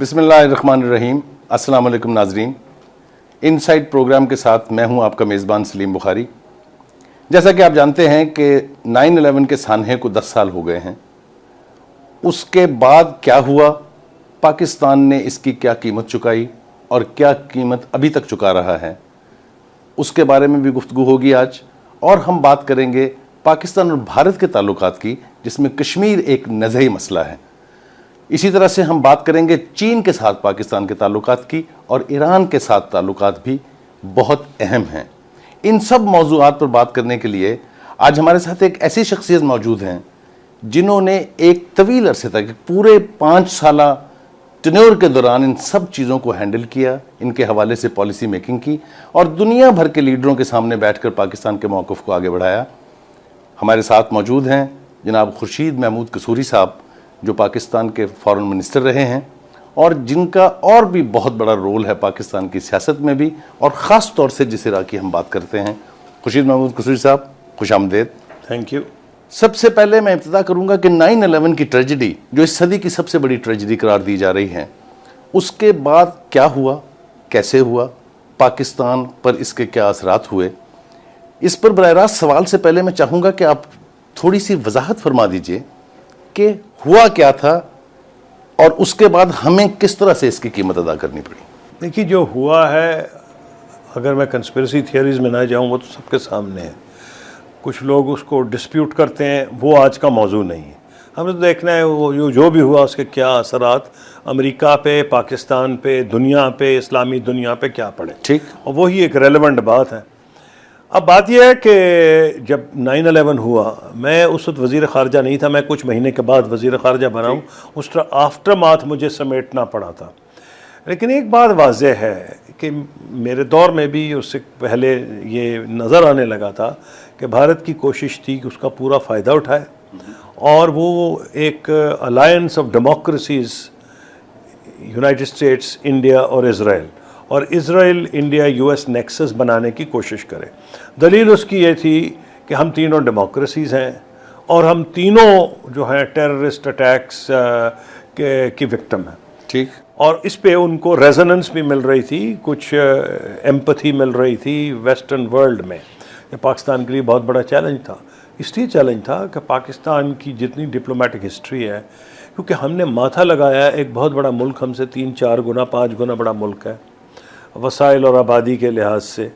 بسم اللہ الرحمن الرحیم. السلام علیکم ناظرین. ان سائٹ پروگرام کے ساتھ میں ہوں آپ کا میزبان سلیم بخاری. جیسا کہ آپ جانتے ہیں کہ 9/11 کے سانحے کو 10 سال ہو گئے ہیں. اس کے بعد کیا ہوا، پاکستان نے اس کی کیا قیمت چکائی اور کیا قیمت ابھی تک چکا رہا ہے، اس کے بارے میں بھی گفتگو ہوگی آج. اور ہم بات کریں گے پاکستان اور بھارت کے تعلقات کی، جس میں کشمیر ایک نزعی مسئلہ ہے. اسی طرح سے ہم بات کریں گے چین کے ساتھ پاکستان کے تعلقات کی، اور ایران کے ساتھ تعلقات بھی بہت اہم ہیں. ان سب موضوعات پر بات کرنے کے لیے آج ہمارے ساتھ ایک ایسی شخصیت موجود ہیں جنہوں نے ایک طویل عرصے تک، پورے 5 سالہ ٹینیور کے دوران ان سب چیزوں کو ہینڈل کیا، ان کے حوالے سے پالیسی میکنگ کی اور دنیا بھر کے لیڈروں کے سامنے بیٹھ کر پاکستان کے موقف کو آگے بڑھایا. ہمارے ساتھ موجود ہیں جناب خورشید محمود قصوری صاحب، جو پاکستان کے فارن منسٹر رہے ہیں اور جن کا اور بھی بہت بڑا رول ہے پاکستان کی سیاست میں بھی، اور خاص طور سے جس عراق کی ہم بات کرتے ہیں. خورشید محمود قصوری صاحب، خوش آمدید. Thank you. سب سے پہلے میں ابتدا کروں گا کہ 9/11 کی ٹریجڈی، جو اس صدی کی سب سے بڑی ٹریجڈی قرار دی جا رہی ہے، اس کے بعد کیا ہوا، کیسے ہوا، پاکستان پر اس کے کیا اثرات ہوئے، اس پر براہ راست سوال سے پہلے میں چاہوں گا کہ آپ تھوڑی سی وضاحت فرما دیجئے کہ ہوا کیا تھا اور اس کے بعد ہمیں کس طرح سے اس کی قیمت ادا کرنی پڑی. دیکھیے، جو ہوا ہے، اگر میں کنسپریسی تھیوریز میں نہ جاؤں، وہ تو سب کے سامنے ہے. کچھ لوگ اس کو ڈسپیوٹ کرتے ہیں، وہ آج کا موضوع نہیں ہے. ہمیں تو دیکھنا ہے وہ جو بھی ہوا اس کے کیا اثرات امریکہ پہ، پاکستان پہ، دنیا پہ، اسلامی دنیا پہ کیا پڑے. ٹھیک. اور وہی ایک ریلیونٹ بات ہے. اب بات یہ ہے کہ جب 9/11 ہوا، میں اس وقت وزیر خارجہ نہیں تھا، میں کچھ مہینے کے بعد وزیر خارجہ بنا ہوں. اس طرح آفٹر ماتھ مجھے سمیٹنا پڑا تھا. لیکن ایک بات واضح ہے کہ میرے دور میں بھی اس سے پہلے یہ نظر آنے لگا تھا کہ بھارت کی کوشش تھی کہ اس کا پورا فائدہ اٹھائے، اور وہ ایک alliance of democracies, United States, India اور اسرائیل، اور اسرائیل انڈیا US نیکسس بنانے کی کوشش کرے. دلیل اس کی یہ تھی کہ ہم تینوں ڈیموکریسیز ہیں اور ہم تینوں جو ہیں ٹیررسٹ اٹیکس کی وکٹم ہیں. ٹھیک. اور اس پہ ان کو ریزوننس بھی مل رہی تھی، کچھ ایمپتھی مل رہی تھی ویسٹرن ورلڈ میں. یہ پاکستان کے لیے بہت بڑا چیلنج تھا. اس لیے چیلنج تھا کہ پاکستان کی جتنی ڈپلومیٹک ہسٹری ہے، کیونکہ ہم نے ماتھا لگایا، ایک بہت بڑا ملک ہم سے 3-4 گنا 5 گنا بڑا ملک ہے وسائل اور آبادی کے لحاظ سے.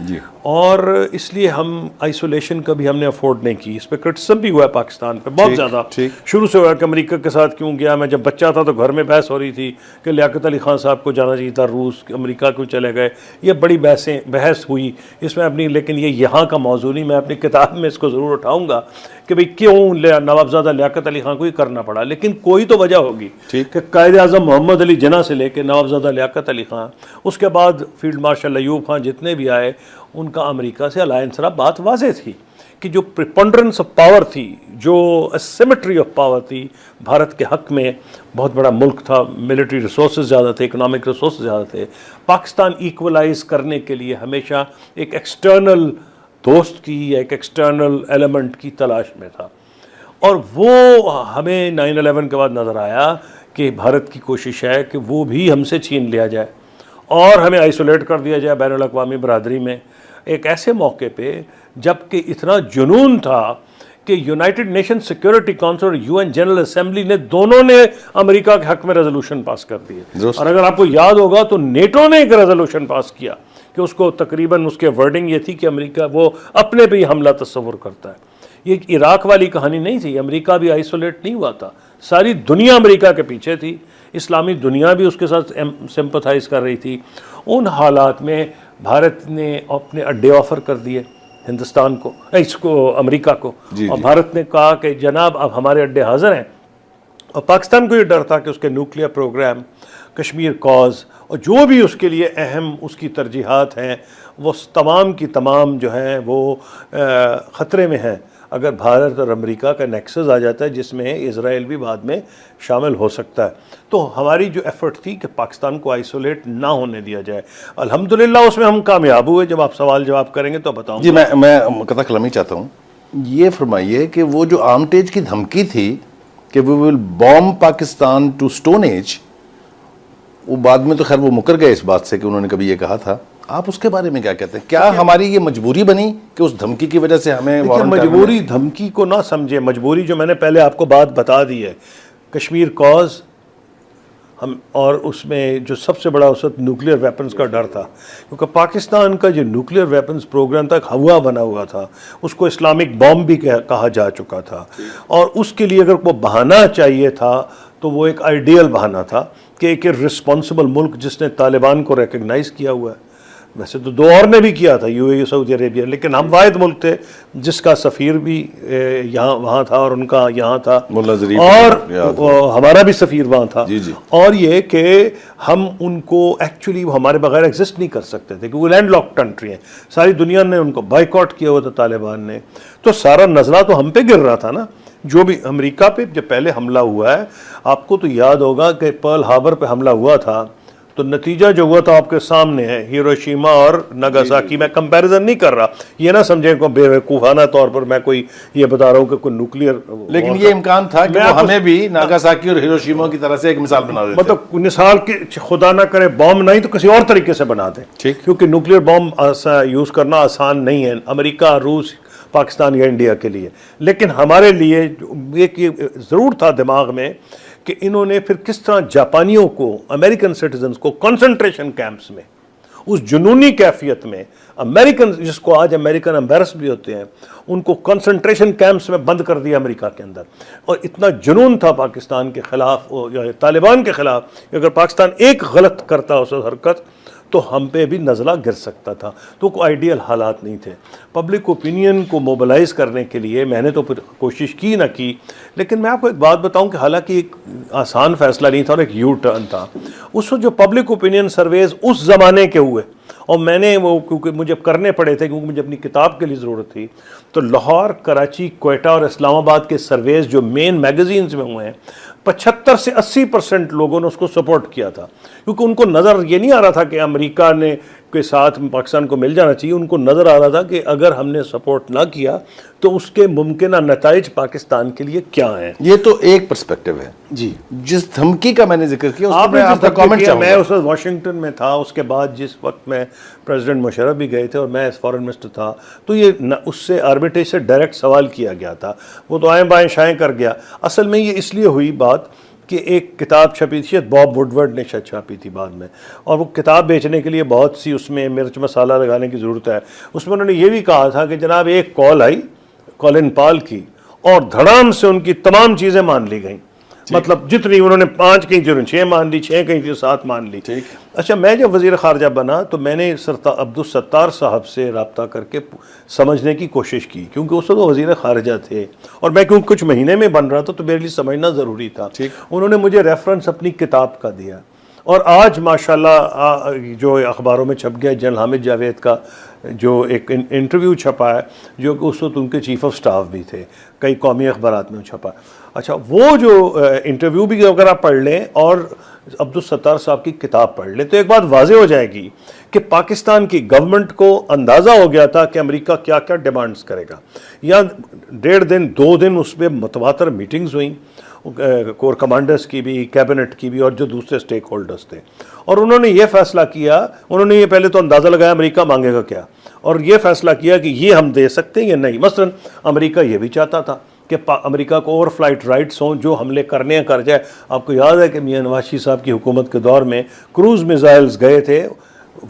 جی. اور اس لیے ہم آئسولیشن کا بھی ہم نے افورڈ نہیں کی. اس پہ کرٹسم بھی ہوا ہے پاکستان پہ بہت زیادہ. شروع سے ہوا کہ امریکہ کے ساتھ کیوں گیا. میں جب بچہ تھا تو گھر میں بحث ہو رہی تھی کہ لیاقت علی خان صاحب کو جانا چاہیے تھا روس، امریکہ کیوں چلے گئے. یہ بڑی بحث ہوئی اس میں اپنی. لیکن یہ یہاں کا موضوع نہیں. میں اپنی کتاب میں اس کو ضرور اٹھاؤں گا کہ بھئی کیوں نوابزادہ لیاقت علی خان کو ہی کرنا پڑا. لیکن کوئی تو وجہ ہوگی کہ قائد اعظم محمد علی جناح سے لے کے نوابزادہ لیاقت علی خان، اس کے بعد فیلڈ مارشل ایوب خان، جتنے بھی آئے، ان کا امریکہ سے الائنس رہا. بات واضح تھی کہ جو پریپونڈرنس آف پاور تھی، جو اسیمیٹری آف پاور تھی بھارت کے حق میں، بہت بڑا ملک تھا، ملٹری ریسورسز زیادہ تھے، اکنامک ریسورسز زیادہ تھے. پاکستان ایکولائز کرنے کے لیے ہمیشہ ایک ایکسٹرنل دوست کی یا ایک ایکسٹرنل ایلیمنٹ کی تلاش میں تھا. اور وہ ہمیں 9/11 کے بعد نظر آیا کہ بھارت کی کوشش ہے کہ وہ بھی ہم سے چھین لیا جائے اور ہمیں آئسولیٹ کر دیا جائے بین الاقوامی برادری میں، ایک ایسے موقع پہ جب کہ اتنا جنون تھا کہ یونائٹڈ نیشن سیکورٹی کونسل اور UN جنرل اسمبلی نے دونوں نے امریکہ کے حق میں ریزولوشن پاس کر دیے. اور اگر آپ کو یاد ہوگا تو نیٹو نے ایک ریزولوشن پاس کیا کہ اس کو تقریباً اس کے ورڈنگ یہ تھی کہ امریکہ وہ اپنے پہ ہی حملہ تصور کرتا ہے. یہ عراق والی کہانی نہیں تھی. امریکہ بھی آئسولیٹ نہیں ہوا تھا، ساری دنیا امریکہ کے پیچھے تھی. اسلامی دنیا بھی اس کے ساتھ سمپتھائز کر رہی تھی. ان حالات میں بھارت نے اپنے اڈے آفر کر دیے ہندوستان کو، اس کو امریکہ کو. اور بھارت نے کہا کہ جناب اب ہمارے اڈے حاضر ہیں. اور پاکستان کو یہ ڈر تھا کہ اس کے نیوکلیئر پروگرام، کشمیر کاز اور جو بھی اس کے لیے اہم اس کی ترجیحات ہیں، وہ تمام کی تمام جو ہیں وہ خطرے میں ہیں اگر بھارت اور امریکہ کا نیکسس آ جاتا ہے، جس میں اسرائیل بھی بعد میں شامل ہو سکتا ہے. تو ہماری جو ایفرٹ تھی کہ پاکستان کو آئسولیٹ نہ ہونے دیا جائے، الحمدللہ اس میں ہم کامیاب ہوئے. جب آپ سوال جواب کریں گے تو بتاؤں. جی میں قطع کلامی چاہتا ہوں. یہ فرمائیے کہ وہ جو آرمٹیج کی دھمکی تھی کہ we will bomb Pakistan to stone age, وہ بعد میں تو خیر وہ مکر گئے اس بات سے کہ انہوں نے کبھی یہ کہا تھا. آپ اس کے بارے میں کیا کہتے ہیں؟ کیا ہماری یہ مجبوری بنی کہ اس دھمکی کی وجہ سے ہمیں مجبوری دھمکی کو نہ سمجھے. مجبوری جو میں نے پہلے آپ کو بات بتا دی ہے, کشمیر کاز ہم, اور اس میں جو سب سے بڑا اس وقت نیوکلیئر ویپنز کا ڈر تھا, کیونکہ پاکستان کا جو نیوکلیئر ویپنز پروگرام تک ہوا بنا ہوا تھا, اس کو اسلامک بام بھی کہا جا چکا تھا, اور اس کے لیے اگر کوئی بہانہ چاہیے تھا تو وہ ایک آئیڈیل بہانہ تھا کہ ایک رسپانسبل ملک جس نے طالبان کو ریکگنائز کیا ہوا ہے. ویسے تو دو اور نے بھی کیا تھا, یو اے ای, سعودی عربیہ, لیکن ہم واحد ملک تھے جس کا سفیر بھی یہاں وہاں تھا اور ان کا یہاں تھا, اور ہمارا بھی سفیر وہاں تھا. اور یہ کہ ہم ان کو ایکچولی ہمارے بغیر ایگزسٹ نہیں کر سکتے تھے, کیونکہ وہ لینڈ لاک کنٹری ہیں, ساری دنیا نے ان کو بائیکاٹ کیا ہوا تھا طالبان نے. تو سارا نزلہ تو ہم پہ گر رہا تھا نا. جو بھی امریکہ پہ جب پہلے حملہ ہوا ہے, آپ کو تو یاد ہوگا کہ پرل ہاربر پہ حملہ ہوا تھا, تو نتیجہ جو ہوا تھا آپ کے سامنے ہے, ہیروشیما اور ناگاساکی. میں کمپیریزن نہیں کر رہا, یہ نہ سمجھیں کہ بے وقوفانہ طور پر میں کوئی یہ بتا رہا ہوں کہ کوئی نیوکلیئر, لیکن یہ امکان تھا کہ وہ ہمیں بھی ناگاساکی اور ہیروشیما کی طرح سے ایک مثال بنا دیتے, مطلب مثال کے خدا نہ کرے بام نہیں تو کسی اور طریقے سے بنا دیں, کیونکہ نیوکلیئر بام یوز کرنا آسان نہیں ہے امریکہ, روس, پاکستان یا انڈیا کے لیے. لیکن ہمارے لیے ایک ضرور تھا دماغ میں کہ انہوں نے پھر کس طرح جاپانیوں کو, امریکن سٹیزنز کو کنسنٹریشن کیمپس میں, اس جنونی کیفیت میں, امریکن جس کو آج امریکن امبیرس بھی ہوتے ہیں, ان کو کنسنٹریشن کیمپس میں بند کر دیا امریکہ کے اندر. اور اتنا جنون تھا پاکستان کے خلاف یا طالبان کے خلاف کہ اگر پاکستان ایک غلط کرتا اس حرکت تو ہم پہ بھی نزلہ گر سکتا تھا. تو کوئی آئیڈیل حالات نہیں تھے. پبلک اوپینین کو موبلائز کرنے کے لیے میں نے تو پھر کوشش کی نہ کی, لیکن میں آپ کو ایک بات بتاؤں کہ حالانکہ ایک آسان فیصلہ نہیں تھا اور ایک یو ٹرن تھا. اس وقت جو پبلک اوپینین سرویز اس زمانے کے ہوئے, اور میں نے وہ کیونکہ مجھے کرنے پڑے تھے کیونکہ مجھے اپنی کتاب کے لیے ضرورت تھی, تو لاہور, کراچی, کوئٹہ اور اسلام آباد کے سرویز جو مین میگزینز میں ہوئے ہیں, 75 سے 80% لوگوں نے اس کو سپورٹ کیا تھا, کیونکہ ان کو نظر یہ نہیں آ رہا تھا کہ امریکہ نے کے ساتھ پاکستان کو مل جانا چاہیے. ان کو نظر آ رہا تھا کہ اگر ہم نے سپورٹ نہ کیا تو اس کے ممکنہ نتائج پاکستان کے لیے کیا ہیں. یہ تو ایک پرسپیکٹو ہے جی. جس دھمکی کا میں نے ذکر کیا اس میں آپ کا کامنٹ چاہوں گا. میں اس وقت واشنگٹن میں تھا, اس کے بعد جس وقت میں پریزیڈنٹ مشرف بھی گئے تھے اور میں فارن منسٹر تھا, تو یہ اس سے آربیٹریج سے ڈائریکٹ سوال کیا گیا تھا. وہ تو آئیں بائیں شائیں کر گیا. اصل میں یہ اس لیے ہوئی بات کہ ایک کتاب چھپی تھی, باب وڈورڈ نے چھاپی تھی بعد میں, اور وہ کتاب بیچنے کے لیے بہت سی اس میں مرچ مسالہ لگانے کی ضرورت ہے. اس میں انہوں نے یہ بھی کہا تھا کہ جناب ایک کال آئی کولن پال کی اور دھڑام سے ان کی تمام چیزیں مان لی گئیں. مطلب جتنی انہوں نے 5 کہیں تھی 6 مان لی, 6 کہیں تھی 7 مان لی. اچھا, میں جب وزیر خارجہ بنا تو میں نے عبدالستار صاحب سے رابطہ کر کے سمجھنے کی کوشش کی, کیونکہ اس وقت وہ وزیر خارجہ تھے اور میں کیونکہ کچھ مہینے میں بن رہا تھا تو میرے لیے سمجھنا ضروری تھا. انہوں نے مجھے ریفرنس اپنی کتاب کا دیا, اور آج ماشاءاللہ جو اخباروں میں چھپ گیا, جنرل حامد جاوید کا جو ایک انٹرویو چھپا ہے, جو کہ اس وقت ان کے چیف آف سٹاف بھی تھے, کئی قومی اخبارات میں چھپا. اچھا, وہ جو انٹرویو بھی اگر آپ پڑھ لیں اور عبدالستار صاحب کی کتاب پڑھ لیں تو ایک بات واضح ہو جائے گی کہ پاکستان کی گورنمنٹ کو اندازہ ہو گیا تھا کہ امریکہ کیا کیا ڈیمانڈز کرے گا. یا 1.5 دن 2 دن اس پہ متواتر میٹنگز ہوئیں, کور کمانڈرز کی بھی, کیبنٹ کی بھی, اور جو دوسرے سٹیک ہولڈرز تھے, اور انہوں نے یہ فیصلہ کیا, انہوں نے یہ پہلے تو اندازہ لگایا امریکہ مانگے گا کیا, اور یہ فیصلہ کیا کہ یہ ہم دے سکتے ہیں یا نہیں. مثلا امریکہ یہ بھی چاہتا تھا کہ امریکہ کو اوور فلائٹ رائٹس ہوں, جو حملے کرنے کر جائے. آپ کو یاد ہے کہ میاں نواز شریف صاحب کی حکومت کے دور میں کروز میزائلز گئے تھے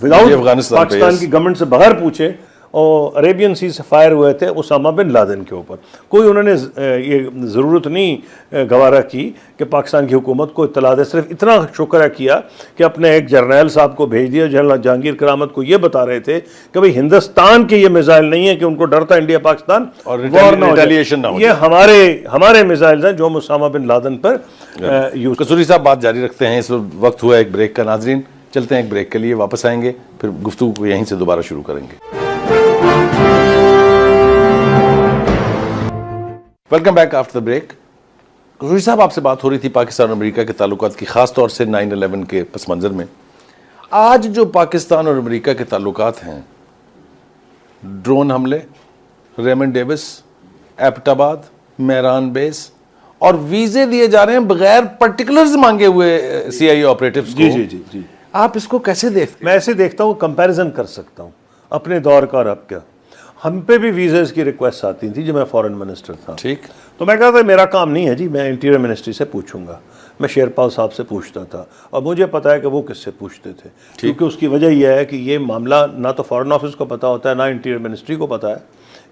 وداؤٹ پاکستان کی گورنمنٹ سے بغیر پوچھے, اور عریبین سی سے فائر ہوئے تھے اسامہ بن لادن کے اوپر. کوئی انہوں نے یہ ضرورت نہیں گوارا کی کہ پاکستان کی حکومت کو اطلاع دے, صرف اتنا شکر کیا کہ اپنے ایک جرنیل صاحب کو بھیج دیا. جنرل جہانگیر کرامت کو یہ بتا رہے تھے کہ بھئی ہندوستان کے یہ میزائل نہیں ہے کہ ان کو ڈر تھا انڈیا پاکستان اور ریٹیلیشن نہ ہو, یہ ہمارے میزائل ہیں جو ہم اسامہ بن لادن پر یوز. قصوری صاحب بات جاری رکھتے ہیں, اس وقت ہوا ایک بریک کا. ناظرین چلتے ہیں ایک بریک کے لیے, واپس آئیں گے پھر گفتگو کو یہیں سے دوبارہ شروع کریں گے. Welcome back after the break. Kasuri صاحب, آپ سے بات ہو رہی تھی پاکستان اور امریکہ کے تعلقات کی, خاص طور سے 9/11 کے پس منظر میں. آج جو پاکستان اور امریکہ کے تعلقات ہیں, ڈرون حملے, ریمنڈ ڈیوس, ایبٹ آباد, میران بیس اور ویزے دیے جا رہے ہیں بغیر پرٹیکولرز مانگے ہوئے CIA آپریٹیوز کو. جی آپ اس کو کیسے دیکھتے ہیں؟ میں ایسے دیکھتا ہوں، کمپیریزن کر سکتا ہوں اپنے دور کا اور اب کا. ہم پہ بھی ویزاز کی ریکویسٹ آتی تھی جب میں فارن منسٹر تھا. ٹھیک. تو میں کہا تھا میرا کام نہیں ہے جی، میں انٹیریئر منسٹری سے پوچھوں گا. میں شیرپال صاحب سے پوچھتا تھا، اور مجھے پتا ہے کہ وہ کس سے پوچھتے تھے، کیونکہ اس کی وجہ یہ ہے کہ یہ معاملہ نہ تو فارن آفس کو پتا ہوتا ہے، نہ انٹیریئر منسٹری کو پتا ہے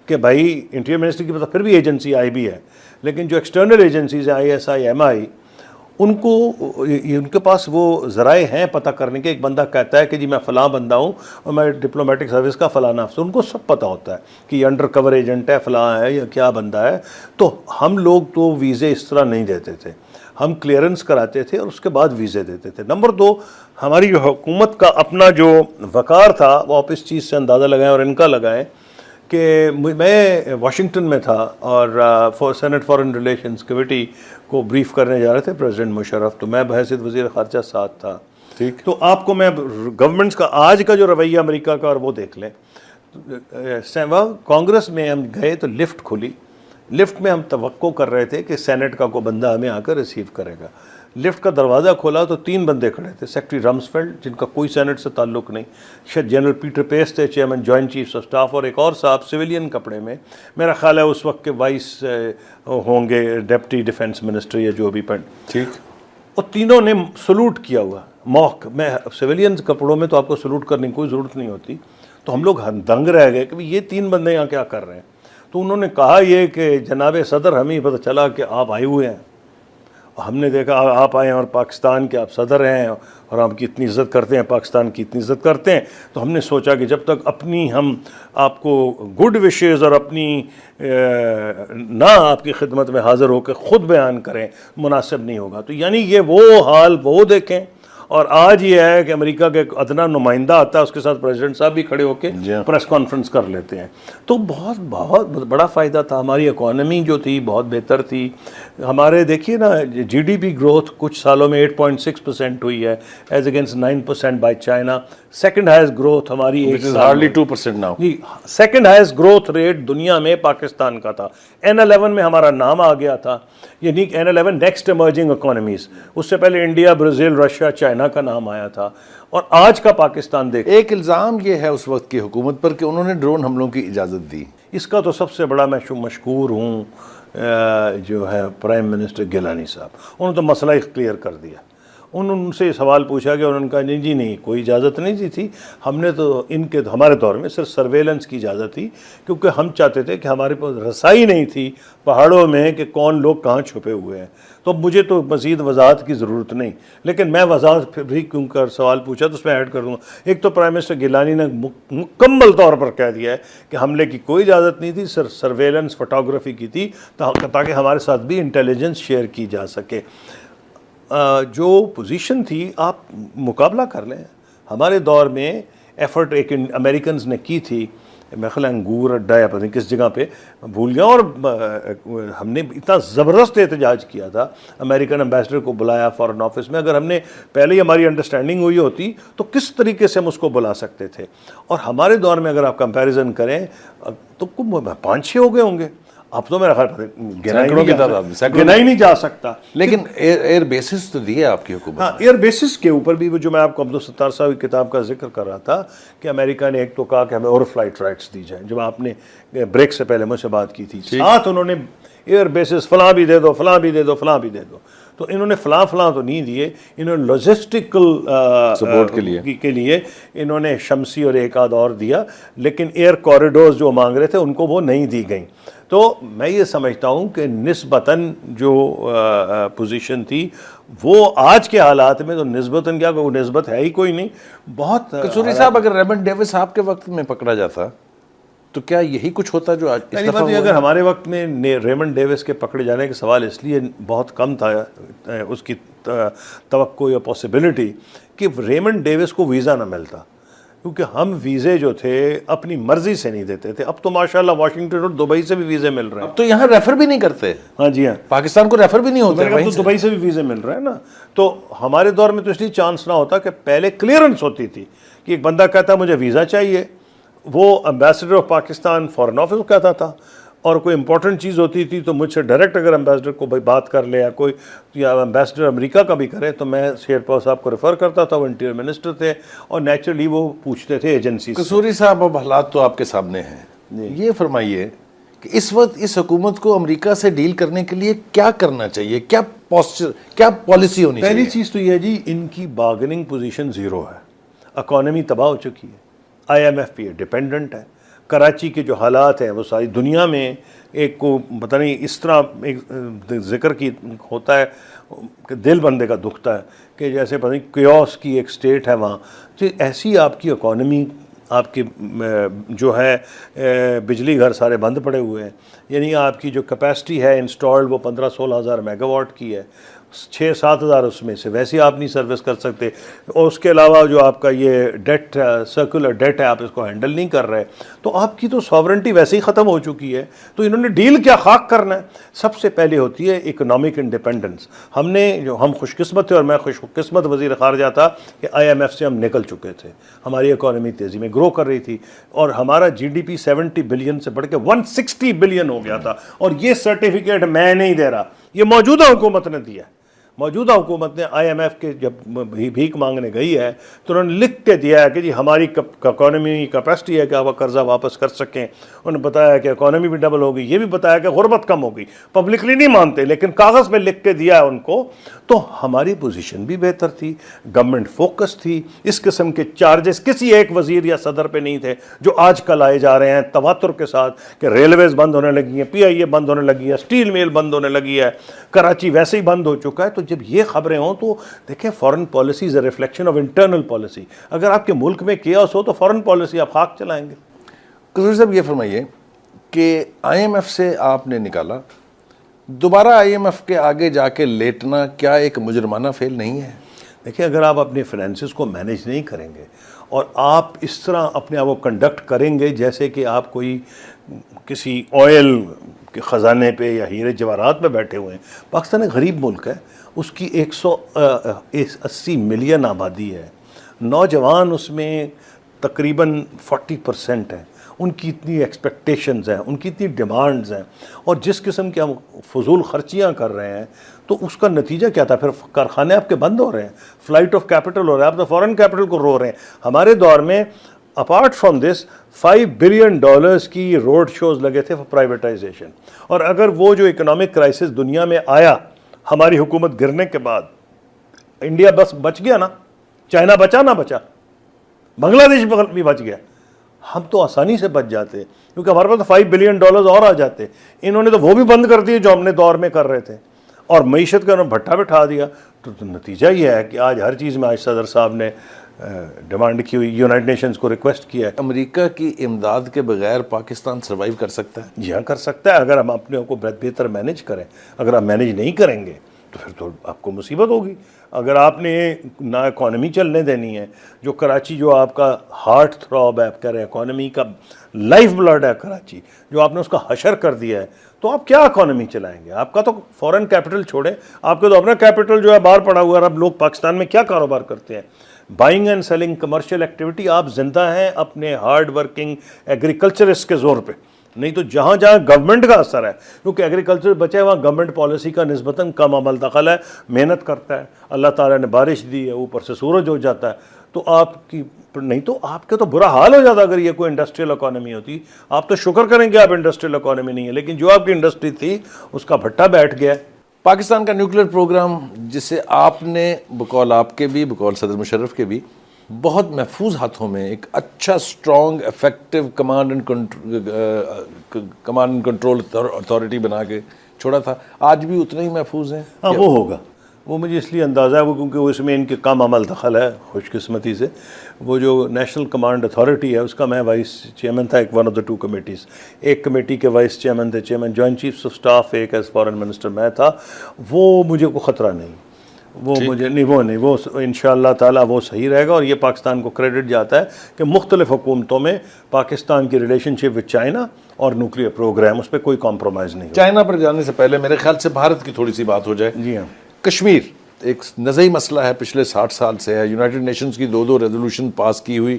کہ بھائی انٹیریئر منسٹری کی پتا، پھر بھی ایجنسی آئی بھی ہے، لیکن جو ایکسٹرنل ایجنسیز ہیں ISI MI، ان کے پاس وہ ذرائع ہیں پتہ کرنے کے. ایک بندہ کہتا ہے کہ جی میں فلاں بندہ ہوں اور میں ڈپلومیٹک سروس کا فلانا افسر، ان کو سب پتہ ہوتا ہے کہ یہ انڈر کور ایجنٹ ہے، فلاں ہے یا کیا بندہ ہے. تو ہم لوگ تو ویزے اس طرح نہیں دیتے تھے، ہم کلیئرنس کراتے تھے اور اس کے بعد ویزے دیتے تھے. نمبر 2، ہماری جو حکومت کا اپنا جو وقار تھا وہ آپ اس چیز سے اندازہ لگائیں اور ان کا لگائیں کہ میں واشنگٹن میں تھا اور سینٹ فارن ریلیشنز کمیٹی کو بریف کرنے جا رہے تھے پریزیڈنٹ مشرف، تو میں بحیثیت وزیر خارجہ ساتھ تھا. ٹھیک. تو آپ کو میں گورنمنٹس کا آج کا جو رویہ امریکہ کا اور وہ دیکھ لیں. کانگریس میں ہم گئے تو لفٹ کھلی، لفٹ میں ہم توقع کر رہے تھے کہ سینٹ کا کوئی بندہ ہمیں آ کر ریسیو کرے گا. لفٹ کا دروازہ کھولا تو 3 بندے کھڑے تھے، سیکٹری رمسفیلڈ جن کا کوئی سینٹ سے تعلق نہیں، شاید جنرل پیٹر پیس تھے chairman joint chiefs of staff, اور ایک اور صاحب سویلین کپڑے میں، میرا خیال ہے اس وقت کے وائس ہوں گے ڈپٹی ڈیفنس منسٹر یا جو بھی. ٹھیک. اور تینوں نے سلوٹ کیا ہوا موقع میں. سویلین کپڑوں میں تو آپ کو سلوٹ کرنے کی کوئی ضرورت نہیں ہوتی. تو ہم لوگ دنگ رہ گئے کہ یہ 3 بندے یہاں کیا کر رہے ہیں. تو انہوں نے کہا یہ کہ جناب صدر، ہمیں پتہ چلا کہ آپ آئے ہوئے ہیں. ہم نے دیکھا آپ آئے ہیں اور پاکستان کے آپ صدر ہیں اور آپ کی اتنی عزت کرتے ہیں، پاکستان کی اتنی عزت کرتے ہیں، تو ہم نے سوچا کہ جب تک اپنی ہم آپ کو گڈ وشز اور اپنی نہ آپ کی خدمت میں حاضر ہو کے خود بیان کریں مناسب نہیں ہوگا. تو یعنی یہ وہ حال وہ دیکھیں. اور آج یہ ہے کہ امریکہ کا ایک ادنا نمائندہ آتا ہے، اس کے ساتھ پریزیڈنٹ صاحب بھی کھڑے ہو کے پریس کانفرنس کر لیتے ہیں. تو بہت بڑا فائدہ تھا. ہماری اکانومی جو تھی بہت بہتر تھی. ہمارے دیکھیے نا GDP گروتھ کچھ سالوں میں 8.6% ہوئی ہے as against 9% by China. Second highest growth ہماری hardly 2% now. جی سیکنڈ ہائیسٹ گروتھ ریٹ دنیا میں پاکستان کا تھا. N11 میں ہمارا نام آ گیا تھا، یعنی N11 نیکسٹ ایمرجنگ اکانومیز. اس سے پہلے انڈیا، برازیل، رشیا، چائنا کا نام آیا تھا. اور آج کا پاکستان دیکھ، ایک الزام یہ ہے اس وقت کی حکومت پر کہ انہوں نے ڈرون حملوں کی اجازت دی. اس کا تو سب سے بڑا میں مشکور ہوں جو ہے پرائم منسٹر گیلانی صاحب. انہوں نے تو مسئلہ کلیئر کر دیا. انہوں نے ان سے سوال پوچھا کہ انہوں نے کہا جی نہیں کوئی اجازت نہیں دی تھی. ہم نے تو ہمارے دور میں صرف سرویلنس کی اجازت تھی، کیونکہ ہم چاہتے تھے کہ ہمارے پاس رسائی نہیں تھی پہاڑوں میں کہ کون لوگ کہاں چھپے ہوئے ہیں. تو مجھے تو مزید وضاحت کی ضرورت نہیں، لیکن میں وضاحت پھر بھی کیوں کر سوال پوچھا تو اس میں ایڈ کر دوں گا. ایک تو پرائم منسٹر گیلانی نے مکمل طور پر کہہ دیا ہے کہ حملے کی کوئی اجازت نہیں تھی، صرف سرویلنس فوٹوگرافی کی تھی تاکہ ہمارے ساتھ بھی انٹیلیجنس شیئر کی جا سکے. جو پوزیشن تھی آپ مقابلہ کر لیں. ہمارے دور میں ایفرٹ ایک امریکنز نے کی تھی، میں خیال انگور اڈا یا پتہ نہیں کس جگہ پہ بھول گیا، اور ہم نے اتنا زبردست احتجاج کیا تھا. امریکن امبیسڈر کو بلایا فارن آفس میں. اگر ہم نے پہلے ہی ہماری انڈرسٹینڈنگ ہوئی ہوتی تو کس طریقے سے ہم اس کو بلا سکتے تھے. اور ہمارے دور میں اگر آپ کمپیریزن کریں تو 5-6 ہو گئے ہوں گے. اب تو میرا خیال گنا ہی نہیں جا سکتا. لیکن ایئر بیسز تو دیے آپ کی حکومت. ہاں ایئر بیسز کے اوپر بھی جو میں آپ کو عبدالستار صاحب کی کتاب کا ذکر کر رہا تھا کہ امریکہ نے ایک تو کہا کہ ہمیں اور فلائٹ رائٹس دی جائیں. جب آپ نے بریک سے پہلے مجھ سے بات کی تھی، ساتھ انہوں نے ایئر بیسز فلاں بھی دے دو، فلاں بھی دے دو، فلاں بھی دے دو. تو انہوں نے فلاں تو نہیں دیے. انہوں نے لاجسٹیکل سپورٹ کے لیے انہوں نے شمسی اور ایک آدھ اور دیا، لیکن ایئر کوریڈورز جو مانگ رہے تھے ان کو وہ نہیں دی گئیں. تو میں یہ سمجھتا ہوں کہ نسبتاً جو پوزیشن تھی وہ آج کے حالات میں تو نسبتاً کیا کوئی نسبت ہے ہی کوئی نہیں. بہت قصوری صاحب اگر ریمنڈ ڈیوس آپ کے وقت میں پکڑا جاتا تو کیا یہی کچھ ہوتا جو آج پہلی بات یہ اگر ہمارے وقت میں ریمنڈ ڈیوس کے پکڑے جانے کا سوال اس لیے بہت کم تھا اس کی توقع یا پاسبلٹی کہ ریمنڈ ڈیوس کو ویزا نہ ملتا، کیونکہ ہم ویزے جو تھے اپنی مرضی سے نہیں دیتے تھے. اب تو ماشاءاللہ واشنگٹن اور دبئی سے بھی ویزے مل رہے ہیں. اب تو یہاں ریفر بھی نہیں کرتے. ہاں جی ہاں، پاکستان کو ریفر بھی نہیں ہوتا ہے. تو دبئی سے بھی ویزے مل رہے ہیں نا. تو ہمارے دور میں تو اس لیے چانس نہ ہوتا کہ پہلے کلیئرنس ہوتی تھی کہ ایک بندہ کہتا مجھے ویزا چاہیے، وہ ambassador of Pakistan foreign office کو کہتا تھا، اور کوئی امپورٹنٹ چیز ہوتی تھی تو مجھ سے ڈائریکٹ اگر ایمبیسڈر کو بھائی بات کر لے یا ایمبیسڈر امریکہ کا بھی کرے تو میں شیرپور صاحب کو ریفر کرتا تھا. وہ انٹیریئر منسٹر تھے اور نیچرلی وہ پوچھتے تھے ایجنسی سے. قصوری صاحب اب حالات تو آپ کے سامنے ہیں, یہ فرمائیے کہ اس وقت اس حکومت کو امریکہ سے ڈیل کرنے کے لیے کیا کرنا چاہیے, کیا پوسچر, کیا پالیسی ہونی چاہیے؟ پہلی چیز تو یہ ہے جی, ان کی بارگننگ پوزیشن زیرو ہے. اکانومی تباہ ہو چکی ہے, آئی ایم ایف پہ ڈپینڈنٹ ہے. کراچی کے جو حالات ہیں وہ ساری دنیا میں ایک کو پتہ نہیں اس طرح ایک ذکر کی ہوتا ہے کہ دل بندے کا دکھتا ہے کہ جیسے پتہ نہیں کیوس کی ایک سٹیٹ ہے وہاں. تو ایسی آپ کی اکانومی, آپ کی جو ہے بجلی گھر سارے بند پڑے ہوئے ہیں. یعنی آپ کی جو کیپیسٹی ہے انسٹالڈ وہ 15-16 ہزار میگا واٹ کی ہے, 6-7 ہزار اس میں سے ویسے آپ نہیں سروس کر سکتے. اور اس کے علاوہ جو آپ کا یہ ڈیٹ, سرکولر ڈیٹ ہے, آپ اس کو ہینڈل نہیں کر رہے. تو آپ کی تو ساورنٹی ویسے ہی ختم ہو چکی ہے. تو انہوں نے ڈیل کیا خاک کرنا ہے؟ سب سے پہلے ہوتی ہے اکنامک انڈیپینڈنس. ہم خوش قسمت تھے اور میں خوش قسمت وزیر خارجہ تھا کہ آئی ایم ایف سے ہم نکل چکے تھے. ہماری اکانومی تیزی میں گرو کر رہی تھی اور ہمارا جی ڈی پی 70 بلین سے بڑھ کے 160 بلین ہو گیا تھا. اور یہ سرٹیفکیٹ میں نہیں دے رہا, یہ موجودہ حکومت نے دیا ہے. موجودہ حکومت نے آئی ایم ایف کے جب بھیک مانگنے گئی ہے تو انہوں نے لکھ کے دیا ہے کہ جی ہماری اکانومی کیپیسٹی ہے کہ آپ قرضہ واپس کر سکیں. انہوں نے بتایا کہ اکانومی بھی ڈبل ہوگی, یہ بھی بتایا کہ غربت کم ہوگی. پبلکلی نہیں مانتے لیکن کاغذ پہ لکھ کے دیا ہے ان کو. تو ہماری پوزیشن بھی بہتر تھی, گورنمنٹ فوکس تھی. اس قسم کے چارجز کسی ایک وزیر یا صدر پہ نہیں تھے جو آج کل آئے جا رہے ہیں تواتر کے ساتھ کہ ریلویز بند ہونے لگی ہیں, پی آئی اے بند ہونے لگی ہے, اسٹیل میل بند ہونے لگی ہے, کراچی ویسے ہی بند ہو چکا ہے. تو جب یہ خبریں ہوں تو دیکھیں foreign policy is a reflection of internal policy. اگر آپ کے ملک میں کیاس ہو تو فارن پالیسی آپ خاک چلائیں گے. قصوری صاحب یہ فرمائیے کہ آئی ایم ایف سے آپ نے نکالا, دوبارہ آئی ایم ایف کے آگے جا کے لیٹنا کیا ایک مجرمانہ فعل نہیں ہے؟ دیکھیں اگر آپ اپنے فنانسز کو مینیج نہیں کریں گے اور آپ اس طرح اپنے آپ کو کنڈکٹ کریں گے جیسے کہ آپ کوئی کسی آئل کے خزانے پہ یا ہیرے جواہرات پہ بیٹھے ہوئے ہیں. پاکستان ایک غریب ملک ہے, اس کی 180 ملین آبادی ہے, نوجوان اس میں تقریباً 40% ہیں. ان کی اتنی ایکسپیکٹیشنز ہیں, ان کی اتنی ڈیمانڈز ہیں, اور جس قسم کے ہم فضول خرچیاں کر رہے ہیں تو اس کا نتیجہ کیا تھا؟ پھر کارخانے آپ کے بند ہو رہے ہیں, فلائٹ آف کیپٹل ہو رہا ہے, آپ تو فورن کیپٹل کو رو رہے ہیں. ہمارے دور میں اپارٹ فرام دس $5 بلین کی روڈ شوز لگے تھے فار پرائیویٹائزیشن. اور اگر وہ جو اکنامک کرائسس دنیا میں آیا ہماری حکومت گرنے کے بعد, انڈیا بس بچ گیا نا, چائنا بچا نہ بچا, بنگلہ دیش بھی بچ گیا. ہم تو آسانی سے بچ جاتے کیونکہ ہمارے پاس تو $5 بلین اور آ جاتے. انہوں نے تو وہ بھی بند کر دیے جو ہم نے دور میں کر رہے تھے, اور معیشت کا انہوں نے بھٹا بٹھا دیا. تو نتیجہ یہ ہے کہ آج ہر چیز میں آج صدر صاحب نے ڈیمانڈ کی ہوئی, یونائٹڈ نیشنز کو ریکویسٹ کیا ہے. امریکہ کی امداد کے بغیر پاکستان سروائیو کر سکتا ہے؟ جی ہاں کر سکتا ہے, اگر ہم اپنے کو بہتر مینیج کریں. اگر آپ مینیج نہیں کریں گے تو پھر تو آپ کو مصیبت ہوگی. اگر آپ نے نہ اکانومی چلنے دینی ہے, جو کراچی جو آپ کا ہارٹ تھراب ہے, آپ کہہ رہے ہیں اکانومی کا لائف بلڈ ہے کراچی, جو آپ نے اس کا حشر کر دیا ہے, تو آپ کیا اکانومی چلائیں گے؟ آپ کا تو فورن کیپٹل چھوڑیں, آپ کا تو اپنا کیپٹل جو ہے باہر پڑا ہوا ہے. اب لوگ پاکستان میں کیا کاروبار کرتے ہیں؟ Buying and selling, commercial activity. آپ زندہ ہیں اپنے ہارڈ ورکنگ ایگریکلچرسٹ کے زور پہ, نہیں تو جہاں جہاں گورنمنٹ کا اثر ہے, کیونکہ ایگریکلچر بچے وہاں گورنمنٹ پالیسی کا نسبتاً کم عمل دخل ہے, محنت کرتا ہے, اللہ تعالیٰ نے بارش دی ہے, اوپر سے سورج ہو جاتا ہے, تو آپ کی نہیں تو آپ کا تو برا حال ہو جاتا اگر یہ کوئی انڈسٹریل اکانومی ہوتی. آپ تو شکر کریں کہ آپ انڈسٹریل اکانومی نہیں ہے, لیکن جو آپ کی انڈسٹری تھی اس کا بھٹا بیٹھ گیا. پاکستان کا نیوکلیر پروگرام جسے آپ نے بقول آپ کے بھی بقول صدر مشرف کے بھی بہت محفوظ ہاتھوں میں, ایک اچھا strong effective command and control authority بنا کے چھوڑا تھا, آج بھی اتنا ہی محفوظ ہیں؟ ہاں وہ ہوگا, وہ مجھے اس لیے اندازہ ہے وہ کیونکہ اس میں ان کے کم عمل دخل ہے خوش قسمتی سے. وہ جو نیشنل کمانڈ اتھارٹی ہے اس کا میں وائس چیئرمین تھا, ایک one of the two committees. ایک کمیٹی کے وائس چیئرمین تھے, chairman joint chiefs of staff, ایک ایز فارن منسٹر میں تھا. وہ مجھے کوئی خطرہ نہیں, وہ مجھے نہیں, وہ انشاءاللہ تعالیٰ وہ صحیح رہے گا. اور یہ پاکستان کو کریڈٹ جاتا ہے کہ مختلف حکومتوں میں پاکستان کی ریلیشن شپ وتھ چائنا اور نیوکلیر پروگرام, اس پہ کوئی کمپرومائز نہیں. چائنا پر جانے سے پہلے میرے خیال سے بھارت کی تھوڑی سی بات ہو جائے. جی ہاں, کشمیر ایک نزعی مسئلہ ہے, پچھلے 60 سال سے ہے. یونائٹڈ نیشنز کی 2 ریزولوشن پاس کی ہوئی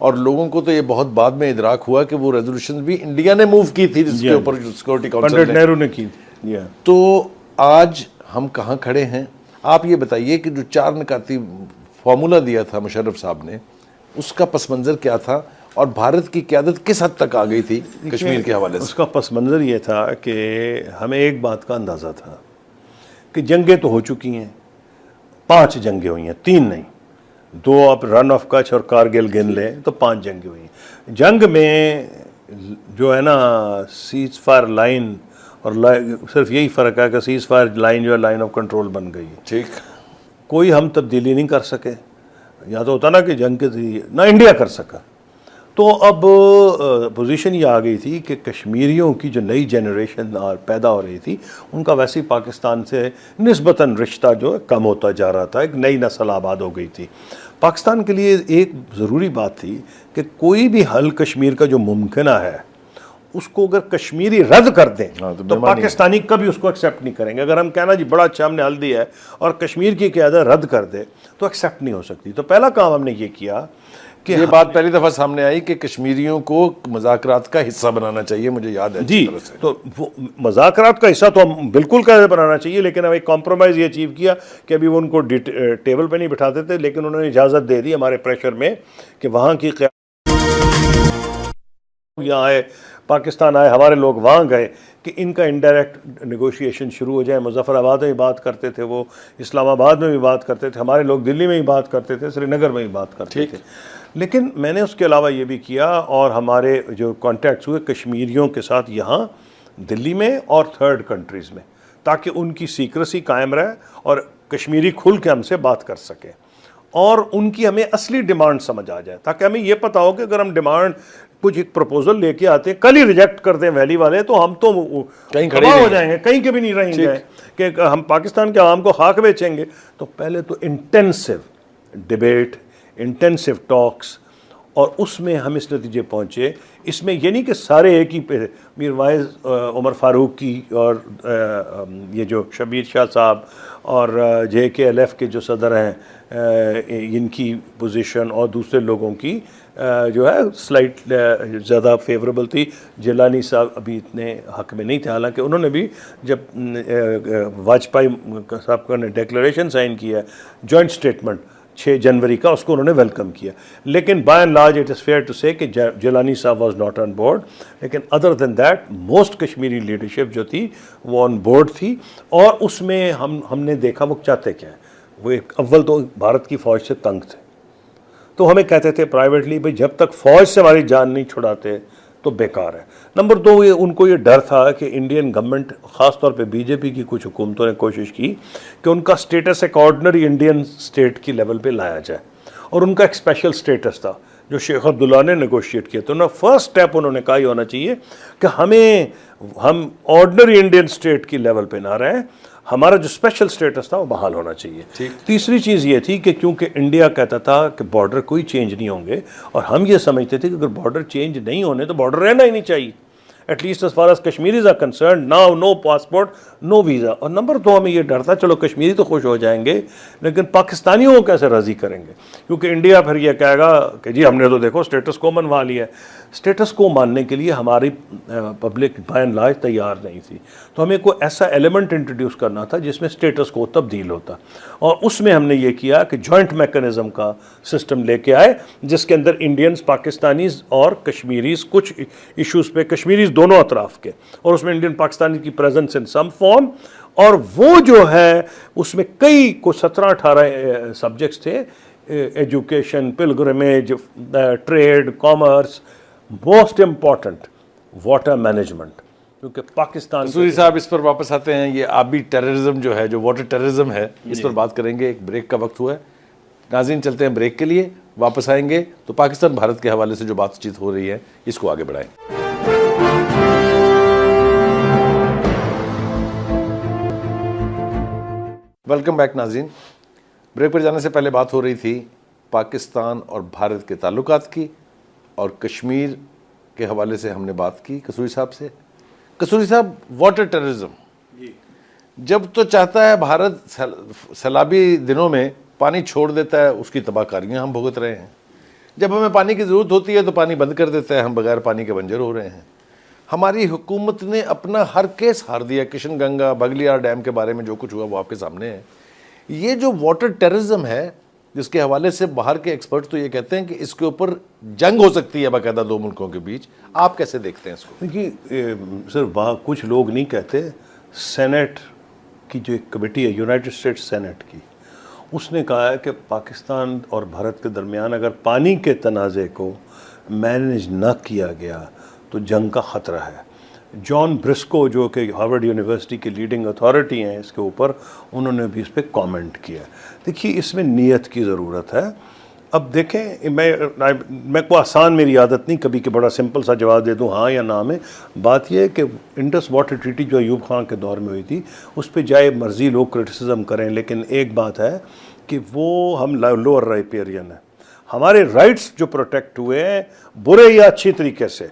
اور لوگوں کو تو یہ بہت بعد میں ادراک ہوا کہ وہ ریزولوشن بھی انڈیا نے موو کی تھی جس کے اوپر سیکورٹی کونسل پنڈت نہرو نے کی. تو آج ہم کہاں کھڑے ہیں؟ آپ یہ بتائیے کہ جو 4 نکاتی فارمولا دیا تھا مشرف صاحب نے، اس کا پس منظر کیا تھا اور بھارت کی قیادت کس حد تک آ گئی تھی کشمیر کے حوالے سے؟ اس کا پس منظر یہ تھا کہ ہمیں ایک بات کا اندازہ تھا کہ جنگیں تو ہو چکی ہیں، 5 جنگیں ہوئی ہیں، 3 نہیں، 2 اب رن آف کچھ اور کارگل گن لیں تو 5 جنگیں ہوئی ہیں. جنگ میں جو ہے نا سیز فائر لائن اور صرف یہی فرق ہے کہ سیز فائر لائن جو ہے لائن آف کنٹرول بن گئی ہے. ٹھیک. کوئی ہم تبدیلی نہیں کر سکے. یا تو ہوتا نا کہ جنگ کے ذریعے نہ انڈیا کر سکا. تو اب پوزیشن یہ آ گئی تھی کہ کشمیریوں کی جو نئی جنریشن پیدا ہو رہی تھی ان کا ویسے ہی پاکستان سے نسبتاً رشتہ جو ہے کم ہوتا جا رہا تھا. ایک نئی نسل آباد ہو گئی تھی. پاکستان کے لیے ایک ضروری بات تھی کہ کوئی بھی حل کشمیر کا جو ممکنہ ہے اس کو اگر کشمیری رد کر دیں تو پاکستانی کبھی اس کو ایکسیپٹ نہیں کریں گے. اگر ہم کہنا جی بڑا اچھا ہم نے حل دیا ہے اور کشمیر کی قیادت رد کر دے تو ایکسیپٹ نہیں ہو سکتی. تو پہلا کام ہم نے یہ کیا کہ یہ بات پہلی دفعہ سامنے آئی کہ کشمیریوں کو مذاکرات کا حصہ بنانا چاہیے. مجھے یاد ہے جی. تو مذاکرات کا حصہ تو ہم بالکل کیسے بنانا چاہیے، لیکن ہم ایک کمپرومائز یہ اچیو کیا کہ ابھی وہ ان کو ٹیبل پہ نہیں بٹھاتے تھے، لیکن انہوں نے اجازت دے دی ہمارے پریشر میں کہ وہاں کی یہاں آئے، پاکستان آئے، ہمارے لوگ وہاں گئے کہ ان کا انڈائریکٹ نیگوشیشن شروع ہو جائے. مظفر آباد میں بھی بات کرتے تھے، وہ اسلام آباد میں بھی بات کرتے تھے، ہمارے لوگ دلی میں بھی بات کرتے تھے، سری نگر میں بھی بات کرتے تھے. لیکن میں نے اس کے علاوہ یہ بھی کیا اور ہمارے جو کانٹیکٹس ہوئے کشمیریوں کے ساتھ یہاں دلی میں اور 3rd کنٹریز میں، تاکہ ان کی سیکریسی قائم رہے اور کشمیری کھل کے ہم سے بات کر سکیں اور ان کی ہمیں اصلی ڈیمانڈ سمجھ آ جائے، تاکہ ہمیں یہ پتا ہو کہ اگر ہم ڈیمانڈ کچھ ایک پروپوزل لے کے آتے ہیں، کل ہی ریجیکٹ کر دیں ویلی والے، تو ہم تو کہیں کھڑے ہو جائیں گے، کہیں کے بھی نہیں رہیں گے کہ ہم پاکستان کے عوام کو خاک بیچیں گے. تو پہلے تو انٹینسو ڈیبیٹ، انٹینسو ٹاکس، اور اس میں ہم اس نتیجے پہنچے. اس میں یہ نہیں کہ سارے ایک ہی پہ، میر وائز عمر فاروق کی اور یہ جو شبیر شاہ صاحب اور JKLF کے جو صدر ہیں ان کی پوزیشن اور دوسرے لوگوں کی جو ہے سلائٹ زیادہ فیوریبل تھی. جیلانی صاحب ابھی اتنے حق میں نہیں تھے، حالانکہ انہوں نے بھی جب واجپئی صاحب کا نے ڈیکلریشن سائن کیا ہے جوائنٹ اسٹیٹمنٹ 6 جنوری کا، اس کو انہوں نے ویلکم کیا. لیکن by and large it is fair to say کہ جیلانی صاحب واز ناٹ آن بورڈ. لیکن other than that most Kashmiri leadership جو تھی وہ آن بورڈ تھی. اور اس میں ہم نے دیکھا وہ چاہتے کیا ہیں. وہ ایک اول تو بھارت کی فوج سے تنگ تھے، تو ہمیں کہتے تھے پرائیویٹلی بھائی جب تک فوج سے ہماری جان نہیں چھڑاتے تو بیکار ہے. نمبر 2 ان کو یہ ڈر تھا کہ انڈین گورنمنٹ، خاص طور پہ BJP کی کچھ حکومتوں نے کوشش کی کہ ان کا سٹیٹس ایک آرڈنری انڈین سٹیٹ کی لیول پہ لایا جائے، اور ان کا ایک اسپیشل سٹیٹس تھا جو شیخ عبداللہ نے نیگوشیٹ کیا. تو فرسٹ اسٹیپ انہوں نے کہا یہ ہونا چاہیے کہ ہم آرڈنری انڈین سٹیٹ کی لیول پہ نہ رہیں، ہمارا جو اسپیشل سٹیٹس تھا وہ بحال ہونا چاہیے. تیسری چیز یہ تھی کہ کیونکہ انڈیا کہتا تھا کہ بارڈر کوئی چینج نہیں ہوں گے، اور ہم یہ سمجھتے تھے کہ اگر بارڈر چینج نہیں ہونے تو بارڈر رہنا ہی نہیں چاہیے، at least as far as Kashmiris are concerned. Now no passport, no visa. اور نمبر 2 ہمیں یہ ڈر تھا چلو کشمیری تو خوش ہو جائیں گے لیکن پاکستانیوں کو کیسے راضی کریں گے، کیونکہ انڈیا پھر یہ کہے گا کہ جی ہم نے تو دیکھو اسٹیٹس کو منوا لیا ہے. اسٹیٹس کو ماننے کے لیے ہماری پبلک بائی اینڈ لارج تیار نہیں تھی. تو ہمیں کوئی ایسا ایلیمنٹ انٹروڈیوس کرنا تھا جس میں اسٹیٹس کو تبدیل ہوتا، اور اس میں ہم نے یہ کیا کہ جوائنٹ میکنزم کا سسٹم لے کے آئے جس کے اندر انڈینز، پاکستانیز اور کشمیریز کچھ ایشوز پہ، کشمیریز دونوں اطراف کے، اور اس میں انڈین پاکستانی کی پریزنس ان سم فارم. اور وہ جو ہے اس میں کئی کو 17-18 سبجیکٹس تھے، education, pilgrimage, trade, commerce, most important water management, کیونکہ پاکستان. سوری صاحب اس پر واپس آتے ہیں. یہ آبی ٹیررزم جو ہے، جو واٹر ٹیررزم ہے، اس پر بات کریں گے. ایک بریک کا وقت ہوا ہے ناظرین، چلتے ہیں بریک کے لیے. واپس آئیں گے تو پاکستان بھارت کے حوالے سے جو بات چیت ہو رہی ہے اس کو آگے بڑھائیں. ویلکم بیک ناظرین. بریک پر جانے سے پہلے بات ہو رہی تھی پاکستان اور بھارت کے تعلقات کی، اور کشمیر کے حوالے سے ہم نے بات کی کسوری صاحب سے. کسوری صاحب، واٹر ٹیررزم جب تو چاہتا ہے بھارت سیلابی دنوں میں پانی چھوڑ دیتا ہے، اس کی تباہ کاریاں ہم بھگت رہے ہیں. جب ہمیں پانی کی ضرورت ہوتی ہے تو پانی بند کر دیتا ہے, ہم بغیر پانی کے بنجر ہو رہے ہیں. ہماری حکومت نے اپنا ہر کیس ہار دیا. کشن گنگا بگلیار ڈیم کے بارے میں جو کچھ ہوا وہ آپ کے سامنے ہے. یہ جو واٹر ٹیررزم ہے جس کے حوالے سے باہر کے ایکسپرٹ تو یہ کہتے ہیں کہ اس کے اوپر جنگ ہو سکتی ہے باقاعدہ دو ملکوں کے بیچ, آپ کیسے دیکھتے ہیں اس کو؟ دیکھیے سر, کچھ لوگ نہیں کہتے, سینٹ کی جو ایک کمیٹی ہے یونائٹڈ اسٹیٹس سینٹ کی, اس نے کہا ہے کہ پاکستان اور بھارت کے درمیان اگر پانی کے تنازع کو مینیج نہ کیا گیا تو جنگ کا خطرہ ہے. جان برسکو جو کہ ہارورڈ یونیورسٹی کی لیڈنگ اتھارٹی ہیں اس کے اوپر, انہوں نے بھی اس پہ کامنٹ کیا. دیکھیے اس میں نیت کی ضرورت ہے. اب دیکھیں, میں کو آسان میری عادت نہیں کبھی کہ بڑا سمپل سا جواب دے دوں ہاں یا نہ میں. بات یہ ہے کہ انڈس واٹر ٹریٹی جو ایوب خان کے دور میں ہوئی تھی اس پہ جائے مرضی لوگ کرٹیسزم کریں, لیکن ایک بات ہے کہ وہ ہم لوور رائپیرین ہیں, ہمارے رائٹس جو پروٹیکٹ ہوئے ہیں برے یا اچھی طریقے سے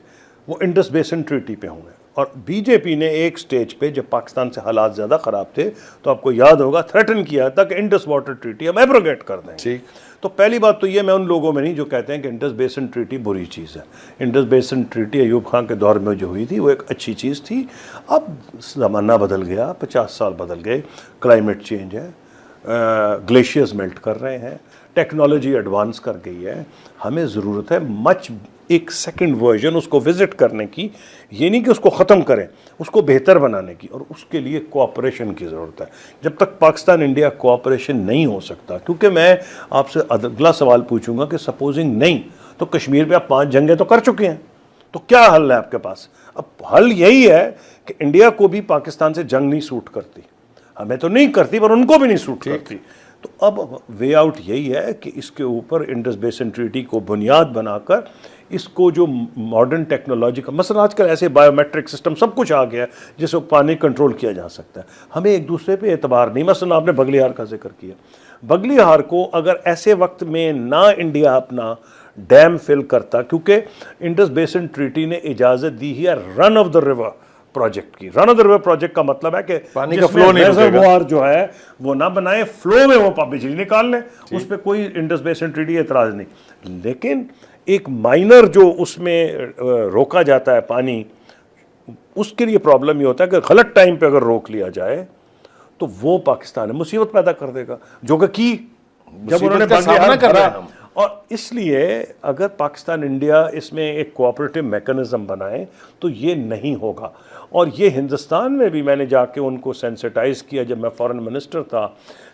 وہ انڈس بیسن ٹریٹی پہ ہوئے. اور بی جے پی نے ایک سٹیج پہ جب پاکستان سے حالات زیادہ خراب تھے تو آپ کو یاد ہوگا تھریٹن کیا تھا کہ انڈس واٹر ٹریٹی ہم ایبروگیٹ کر دیں گے. تو پہلی بات تو یہ, میں ان لوگوں میں نہیں جو کہتے ہیں کہ انڈس بیسن ٹریٹی بری چیز ہے. Indus basin treaty Ayub Khan کے دور میں جو ہوئی تھی وہ ایک اچھی چیز تھی. اب زمانہ بدل گیا, 50 سال بدل گئے, کلائمیٹ چینج ہے, گلیشیئرز میلٹ کر رہے ہیں, ٹیکنالوجی ایڈوانس کر گئی ہے. ہمیں ضرورت ہے ایک سیکنڈ ورژن اس کو وزٹ کرنے کی, یہ نہیں کہ اس کو ختم کریں, اس کو بہتر بنانے کی, اور اس کے لیے کوآپریشن کی ضرورت ہے. جب تک پاکستان انڈیا کوآپریشن نہیں ہو سکتا, کیونکہ میں آپ سے اگلا سوال پوچھوں گا کہ سپوزنگ نہیں تو کشمیر پہ آپ 5 جنگیں تو کر چکے ہیں, تو کیا حل ہے آپ کے پاس؟ اب حل یہی ہے کہ انڈیا کو بھی پاکستان سے جنگ نہیں سوٹ کرتی, ہمیں تو نہیں کرتی پر ان کو بھی نہیں سوٹ کرتی. تو اب وے آؤٹ یہی ہے کہ اس کے اوپر انڈس بیسن ٹریٹی کو بنیاد بنا کر اس کو جو ماڈرن ٹیکنالوجی کا, مثلا آج کل ایسے بایو میٹرک سسٹم سب کچھ آ گیا ہے جس سے پانی کنٹرول کیا جا سکتا ہے. ہمیں ایک دوسرے پہ اعتبار نہیں. مثلا آپ نے بگلی ہار کا ذکر کیا, بگلی ہار کو اگر ایسے وقت میں نہ انڈیا اپنا ڈیم فل کرتا, کیونکہ انڈس بیسن ٹریٹی نے اجازت دی ہے رن آف دا ریور پروجیکٹ کی. رن آف دا ریور پروجیکٹ کا مطلب ہے کہ پانی کا فلو نہیں رکے گا, جو ہے وہ نہ بنائے, فلو میں وہ بجلی نکال لیں, اس پہ کوئی انڈس بیسن ٹریٹی اعتراض نہیں. لیکن ایک مائنر جو اس میں روکا جاتا ہے پانی, اس کے لیے پرابلم یہ ہوتا ہے کہ غلط ٹائم پہ اگر روک لیا جائے تو وہ پاکستان میں مصیبت پیدا کر دے گا, جو کہ جب انہوں نے سامنا کرا. اور اس لیے اگر پاکستان انڈیا اس میں ایک کوآپریٹو میکنزم بنائے تو یہ نہیں ہوگا. اور یہ ہندوستان میں بھی میں نے جا کے ان کو سینسٹائز کیا. جب میں فارن منسٹر تھا,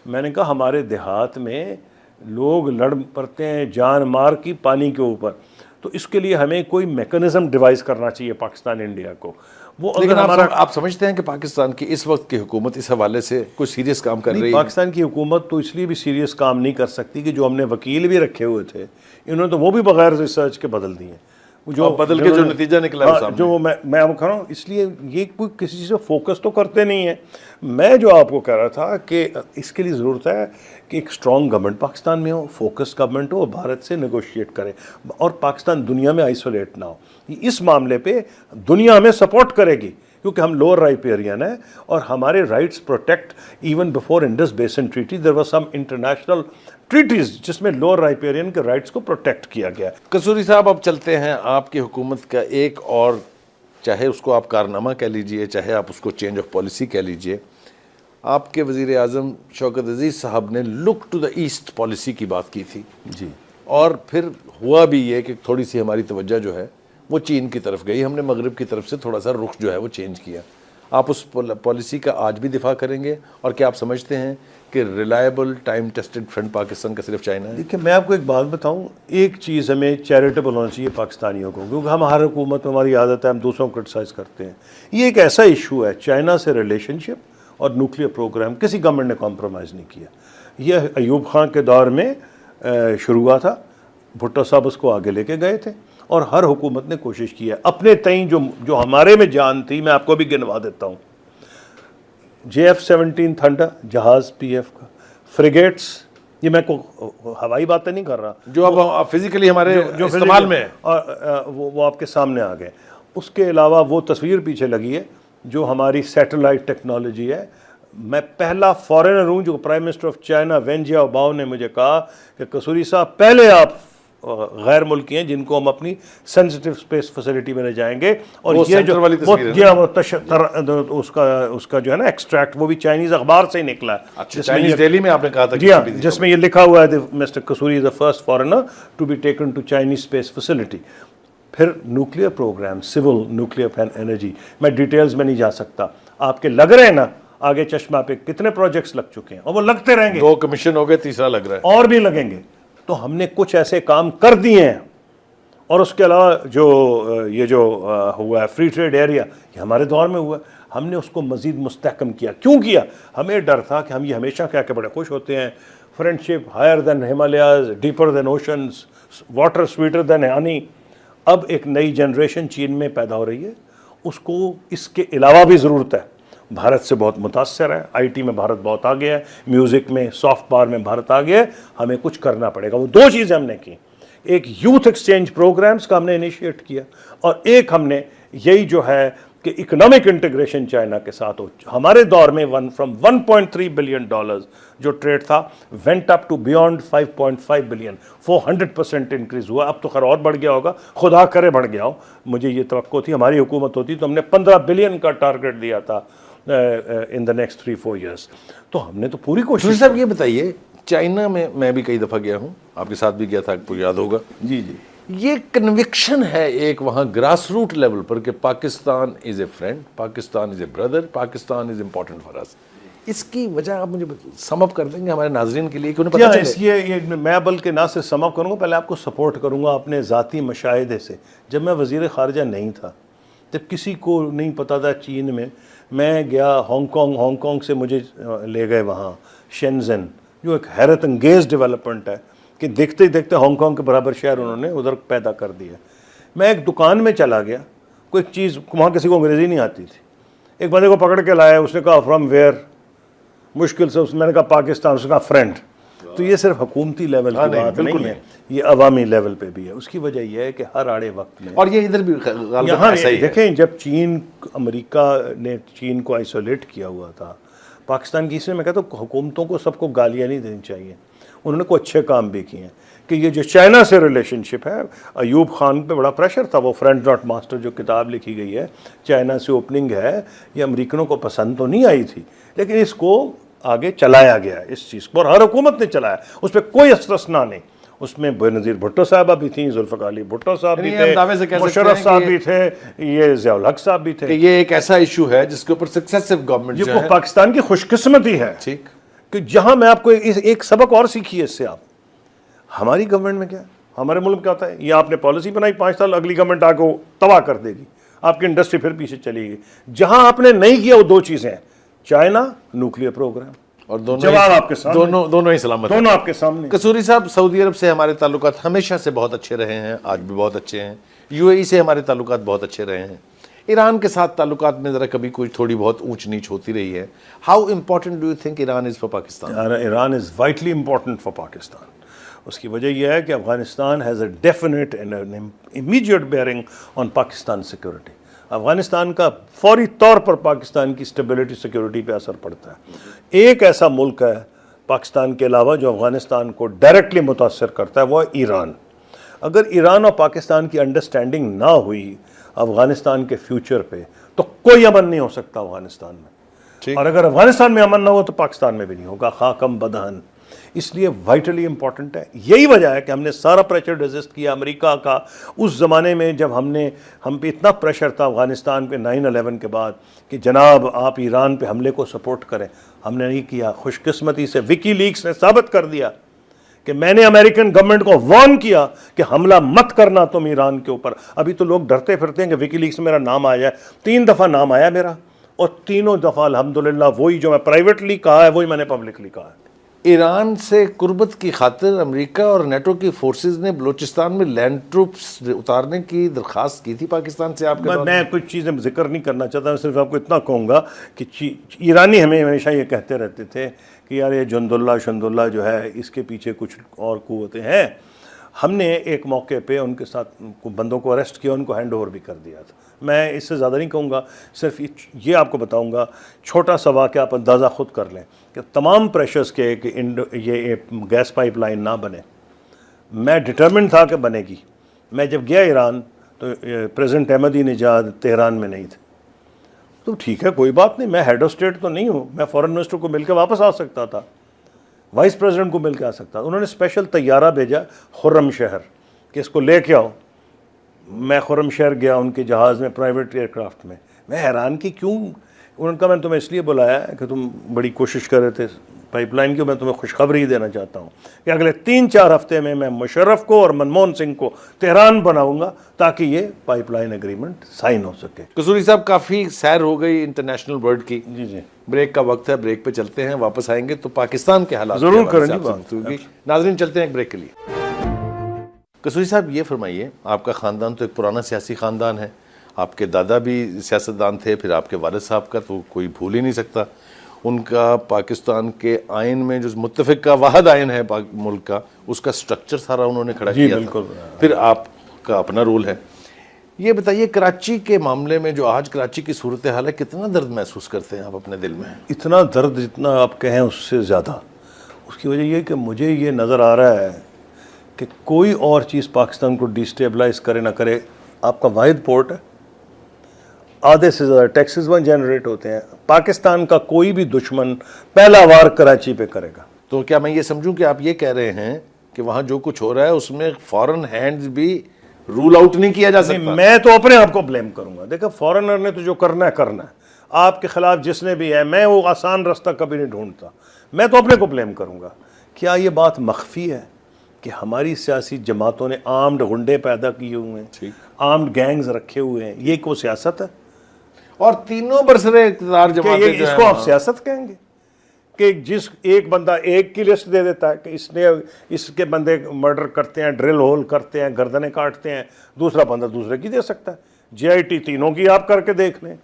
میں نے کہا ہمارے دیہات میں لوگ لڑ پڑتے ہیں جان مار کی پانی کے اوپر, تو اس کے لیے ہمیں کوئی میکنزم ڈیوائز کرنا چاہیے پاکستان انڈیا کو. وہ لیکن آپ سمجھتے ہیں کہ پاکستان کی اس وقت کی حکومت اس حوالے سے کوئی سیریس کام کر رہی ہے؟ پاکستان کی حکومت تو اس لیے بھی سیریس کام نہیں کر سکتی کہ جو ہم نے وکیل بھی رکھے ہوئے تھے انہوں نے تو وہ بھی بغیر ریسرچ کے بدل دیے, جو بدل کے جو نتیجہ نکلا ہے جو میں آپ کہہ رہا ہوں. اس لیے یہ کوئی کسی چیز پہ فوکس تو کرتے نہیں ہیں. میں جو آپ کو کہہ رہا تھا کہ اس کے لیے ضرورت ہے کہ ایک اسٹرانگ گورنمنٹ پاکستان میں ہو, فوکس گورنمنٹ ہو, اور بھارت سے نیگوشیٹ کرے, اور پاکستان دنیا میں آئسولیٹ نہ ہو. اس معاملے پہ دنیا ہمیں سپورٹ کرے گی کیونکہ ہم لوور رائپیرین ہیں, اور ہمارے rights protect even before Indus basin treaty there was some international treaties جس میں لوور رائپیرین کے رائٹس کو پروٹیکٹ کیا گیا. قصوری صاحب, اب چلتے ہیں آپ کی حکومت کا ایک اور, چاہے اس کو آپ کارنامہ کہہ لیجئے, چاہے آپ اس کو چینج آف پالیسی کہہ لیجئے. آپ کے وزیر اعظم شوکت عزیز صاحب نے لک ٹو دا ایسٹ پالیسی کی بات کی تھی جی, اور پھر ہوا بھی یہ کہ تھوڑی سی ہماری توجہ جو ہے وہ چین کی طرف گئی, ہم نے مغرب کی طرف سے تھوڑا سا رخ جو ہے وہ چینج کیا. آپ اس پالیسی کا آج بھی دفاع کریں گے, اور کیا آپ سمجھتے ہیں کہ reliable time tested friend Pakistan کا صرف چائنا ہے؟ دیکھیں میں آپ کو ایک بات بتاؤں, ایک چیز ہمیں چیریٹیبل ہونا چاہیے پاکستانیوں کو, کیونکہ ہم ہر حکومت میں ہماری عادت ہے ہم دوسروں کو کرٹیسائز کرتے ہیں. یہ ایک ایسا ایشو ہے, چائنا سے ریلیشن شپ اور نیوکلیر پروگرام کسی گورنمنٹ نے کمپرومائز نہیں کیا. یہ ایوب خان کے دور میں شروع ہوا تھا, بھٹو صاحب اس کو آگے لے کے گئے تھے, اور ہر حکومت نے کوشش کی ہے اپنے تئیں جو ہمارے میں جان تھی. میں آپ کو بھی گنوا دیتا ہوں, JF-17 تھنڈر جہاز پی ایف کا, فریگیٹس, یہ میں کو ہوائی باتیں نہیں کر رہا, جو اب فزیکلی ہمارے استعمال میں اور وہ آپ کے سامنے آ گئے. اس کے علاوہ وہ تصویر پیچھے لگی ہے جو ہماری سیٹلائٹ ٹیکنالوجی ہے. میں پہلا فارنر ہوں جو prime minister of China Wen Jiabao نے مجھے کہا کہ قصوری صاحب پہلے آپ غیر ملکی ہیں جن کو ہم اپنی سینسٹیو اسپیس فیسلٹی میں لے جائیں گے. اور وہ یہ سینٹر جو والی اس کا جو ہے نا ایکسٹریکٹ وہ بھی چائنیز اخبار سے ہی نکلا ہے. چائنیز ڈیلی میں آپ نے کہا تھا جی ہاں, جس میں یہ لکھا ہوا ہے mister Kasuri is the first foreigner to be taken to Chinese space facility. پھر nuclear programme, civil nuclear energy, میں ڈیٹیلز میں نہیں جا سکتا. آپ کے لگ رہے ہیں نا آگے چشمہ پہ کتنے پروجیکٹس لگ چکے ہیں اور وہ لگتے رہیں گے. 2 کمیشن ہو گئے, تیسرا لگ رہا ہے, اور بھی لگیں گے. تو ہم نے کچھ ایسے کام کر دیے ہیں. اور اس کے علاوہ جو یہ جو ہوا ہے فری ٹریڈ ایریا, یہ ہمارے دور میں ہوا ہے. ہم نے اس کو مزید مستحکم کیا. کیوں کیا؟ ہمیں ڈر تھا کہ ہم یہ ہمیشہ کہہ کے بڑے خوش ہوتے ہیں, friendship higher than Himalayas, deeper than oceans, water sweeter than honey. اب ایک نئی جنریشن چین میں پیدا ہو رہی ہے, اس کو اس کے علاوہ بھی ضرورت ہے. بھارت سے بہت متاثر ہے, آئی ٹی میں بھارت بہت آگے ہے, میوزک میں, سافٹ پاور میں بھارت آگے ہے. ہمیں کچھ کرنا پڑے گا. وہ 2 چیزیں ہم نے کی. ایک یوتھ ایکسچینج پروگرامز کا ہم نے انیشیٹ کیا, اور ایک ہم نے یہی جو ہے کہ اکنامک انٹیگریشن چائنا کے ساتھ ہو. ہمارے دور میں فرام $1.3 بلین جو ٹریڈ تھا went up to beyond $5.5 billion, 400% increase ہوا. اب تو خیر اور بڑھ گیا ہوگا, خدا کرے بڑھ گیا ہو. مجھے یہ توقع تھی ہماری حکومت ہوتی تو ہم نے 15 بلین کا ٹارگیٹ دیا تھا ان دا نیکسٹ 3-4 ایئرس. تو ہم نے تو پوری کوشش. صاحب یہ بتائیے, چائنا میں بھی کئی دفعہ گیا ہوں, آپ کے ساتھ بھی گیا تھا, آپ کو یاد ہوگا. جی جی, یہ کنوکشن ہے ایک وہاں گراس روٹ لیول پر کہ Pakistan is a friend, Pakistan is a brother, Pakistan is important for us. اس کی وجہ آپ مجھے سم اپ کر دیں گے ہمارے ناظرین کے لیے کہ انہیں پتہ چلے. میں بلکہ نہ صرف سم اپ کروں گا, پہلے آپ کو سپورٹ کروں گا اپنے ذاتی مشاہدے سے. جب میں وزیر خارجہ نہیں تھا, جب کسی کو نہیں پتا تھا چین میں گیا ہانگ کانگ سے مجھے لے گئے وہاں شینزن, جو ایک حیرت انگیز ڈیولپمنٹ ہے کہ دیکھتے ہی دیکھتے ہانگ کانگ کے برابر شہر انہوں نے ادھر پیدا کر دیا. میں ایک دکان میں چلا گیا, کوئی چیز, وہاں کسی کو انگریزی نہیں آتی تھی, ایک بندے کو پکڑ کے لایا, اس نے کہا فرام ویئر, مشکل سے میں نے کہا پاکستان, اس نے کہا فرینڈ. تو یہ صرف حکومتی لیول کی بات نہیں ہے, یہ عوامی لیول پہ بھی ہے. اس کی وجہ یہ ہے کہ ہر آڑے وقت میں, اور یہ ادھر بھی یہاں دیکھیں جب امریکہ نے چین کو آئسولیٹ کیا ہوا تھا, پاکستان کی, اس میں کہتا ہوں حکومتوں کو سب کو گالیاں نہیں دینی چاہیے, انہوں نے کوئی اچھے کام بھی کیے ہیں. کہ یہ جو چائنا سے ریلیشن شپ ہے, ایوب خان پہ بڑا پریشر تھا, وہ فرینڈ ناٹ ماسٹر جو کتاب لکھی گئی ہے چائنا سے اوپننگ ہے, یہ امریکنوں کو پسند تو نہیں آئی تھی, لیکن اس کو آگے چلایا گیا اس چیز کو, اور ہر حکومت نے چلایا, اس پہ کوئی استثنا نہیں. اس میں بینظیر بھٹو صاحبہ بھی تھیں, ذوالفقار علی بھٹو صاحب بھی تھے, مشرف صاحب بھی تھے, یہ ضیاء الحق صاحب بھی تھے. کہ یہ ایک ایسا ایشو ہے جس کے اوپر سکسیسو گورنمنٹ جو ہے, پاکستان کی خوش قسمتی ہے. ٹھیک, کہ جہاں میں آپ کو ایک سبق اور سیکھیے اس سے, آپ ہماری گورنمنٹ میں کیا, ہمارے ملک کیا ہوتا ہے, یہ آپ نے پالیسی بنائی 5 سال, اگلی گورنمنٹ آ کے تباہ کر دے گی, آپ کی انڈسٹری پھر پیچھے چلی گئی. جہاں آپ نے نہیں کیا وہ 2 چیزیں ہیں, چائنا, نیوکلیر پروگرام, اور جواب آپ کے سامنے, دونوں ہی سلامت, دونوں آپ کے سامنے. قصوری صاحب, سعودی عرب سے ہمارے تعلقات ہمیشہ سے بہت اچھے رہے ہیں, آج بھی بہت اچھے ہیں. یو اے ای سے ہمارے تعلقات بہت اچھے رہے ہیں. ایران کے ساتھ تعلقات میں ذرا کبھی کوئی تھوڑی بہت اونچ نیچ ہوتی رہی ہے. How important do you think Iran is for Pakistan? Iran is vitally important for Pakistan. اس کی وجہ یہ ہے کہ Afghanistan has a definite and immediate bearing on Pakistan security. Afghanistan کا فوری طور پر پاکستان کی اسٹیبلٹی سیکورٹی پہ اثر پڑتا ہے. ایک ایسا ملک ہے پاکستان کے علاوہ جو افغانستان کو ڈائریکٹلی متاثر کرتا ہے, وہ ایران. اگر ایران اور پاکستان کی انڈرسٹینڈنگ نہ ہوئی افغانستان کے فیوچر پہ, تو کوئی امن نہیں ہو سکتا افغانستان میں. اور اگر افغانستان میں امن نہ ہو تو پاکستان میں بھی نہیں ہوگا, خاکم بدہن. اس لیے وائٹلی امپورٹنٹ ہے. یہی وجہ ہے کہ ہم نے سارا پریشر ریزسٹ کیا امریکہ کا اس زمانے میں, جب ہم پہ اتنا پریشر تھا افغانستان پہ 9/11 کے بعد کہ جناب آپ ایران پہ حملے کو سپورٹ کریں. ہم نے نہیں کیا. خوش قسمتی سے وکی لیکس نے ثابت کر دیا کہ میں نے امریکن گورنمنٹ کو وارن کیا کہ حملہ مت کرنا تم ایران کے اوپر. ابھی تو لوگ ڈرتے پھرتے ہیں کہ وکی لیکس میں میرا نام آیا ہے. 3 دفعہ نام آیا میرا, اور تینوں دفعہ الحمدللہ وہی جو میں پرائیویٹلی کہا ہے وہی میں نے پبلکلی کہا ہے. ایران سے قربت کی خاطر امریکہ اور نیٹو کی فورسز نے بلوچستان میں لینڈ ٹروپس اتارنے کی درخواست کی تھی پاکستان سے. آپ میں کچھ چیزیں ذکر نہیں کرنا چاہتا, میں صرف آپ کو اتنا کہوں گا کہ ایرانی ہمیں ہمیشہ یہ کہتے رہتے تھے کہ یار یہ جند اللہ جو ہے اس کے پیچھے کچھ اور قوتیں ہیں. ہم نے ایک موقع پہ ان کے ساتھ بندوں کو اریسٹ کیا, ان کو ہینڈ اوور بھی کر دیا تھا. میں اس سے زیادہ نہیں کہوں گا, صرف یہ آپ کو بتاؤں گا چھوٹا سا واقعہ, آپ اندازہ خود کر لیں کہ تمام پریشرز کے کہ یہ گیس پائپ لائن نہ بنے, میں ڈٹرمنٹ تھا کہ بنے گی. میں جب گیا ایران تو پریزیڈنٹ احمدی نژاد تہران میں نہیں تھے. تو ٹھیک ہے کوئی بات نہیں, میں ہیڈ آف اسٹیٹ تو نہیں ہوں, میں فورن منسٹر کو مل کے واپس آ سکتا تھا, وائس پریزیڈنٹ کو مل کے آ سکتا تھا. انہوں نے اسپیشل طیارہ بھیجا خرم شہر کہ اس کو لے کے آؤ. میں خرم شہر گیا ان کے جہاز میں, پرائیویٹ ایئر کرافٹ میں. میں حیران کہ کیوں. انہوں نے کہا میں نے تمہیں اس لیے بلایا ہے کہ تم بڑی کوشش کر رہے تھے پائپ لائن کی, میں تمہیں خوشخبری دینا چاہتا ہوں کہ اگلے 3-4 ہفتے میں مشرف کو اور منموہن سنگھ کو تہران بناؤں گا تاکہ یہ پائپ لائن ایگریمنٹ سائن ہو سکے. قصوری صاحب کافی سیر ہو گئی انٹرنیشنل ورلڈ کی. جی جی, بریک کا وقت ہے, بریک پہ چلتے ہیں, واپس آئیں گے تو پاکستان کے حالات ضرور کے حوالے سے کریں آپ سے جی گفتگو ہوگی. ناظرین چلتے ہیں ایک بریک کے لیے. قصوری صاحب یہ فرمائیے, آپ کا خاندان تو ایک پرانا سیاسی خاندان ہے, آپ کے دادا بھی سیاستدان تھے, پھر آپ کے والد صاحب کا تو کوئی بھول ہی نہیں سکتا. ان کا پاکستان کے آئین میں جو متفق کا واحد آئین ہے ملک کا, اس کا سٹرکچر سارا انہوں نے کھڑا کیا تھا. پھر آپ کا اپنا رول ہے. یہ بتائیے کراچی کے معاملے میں جو آج کراچی کی صورتحال ہے, کتنا درد محسوس کرتے ہیں آپ اپنے دل میں؟ اتنا درد جتنا آپ کہیں اس سے زیادہ. اس کی وجہ یہ کہ مجھے یہ نظر آ رہا ہے کہ کوئی اور چیز پاکستان کو ڈیسٹیبلائز کرے نہ کرے. آپ کا واحد پورٹ ہے, آدھے سے زیادہ ٹیکسز وہاں جنریٹ ہوتے ہیں. پاکستان کا کوئی بھی دشمن پہلا وار کراچی پہ کرے گا. تو کیا میں یہ سمجھوں کہ آپ یہ کہہ رہے ہیں کہ وہاں جو کچھ ہو رہا ہے اس میں فورن ہینڈز بھی رول آؤٹ نہیں کیا جا سکتا؟ میں تو اپنے آپ کو بلیم کروں گا. دیکھیں فورنر نے تو جو کرنا ہے کرنا ہے, آپ کے خلاف جس نے بھی ہے, میں وہ آسان راستہ کبھی نہیں ڈھونڈتا. میں تو اپنے کو بلیم کروں گا. کیا یہ بات مخفی ہے کہ ہماری سیاسی جماعتوں نے آرمڈ غنڈے پیدا کیے ہوئے ہیں, آرمڈ گینگز رکھے ہوئے ہیں؟ یہ کوئی سیاست ہے؟ اور تینوں برسرے اقتدار جماعتیں جو اس کو آپ سیاست کہیں گے کہ جس ایک بندہ ایک کی لسٹ دے دیتا ہے کہ اس نے اس کے بندے مرڈر کرتے ہیں, ڈرل ہول کرتے ہیں, گردنیں کاٹتے ہیں, دوسرا بندہ دوسرے کی دے سکتا ہے. JIT تینوں کی آپ کر کے دیکھ لیں.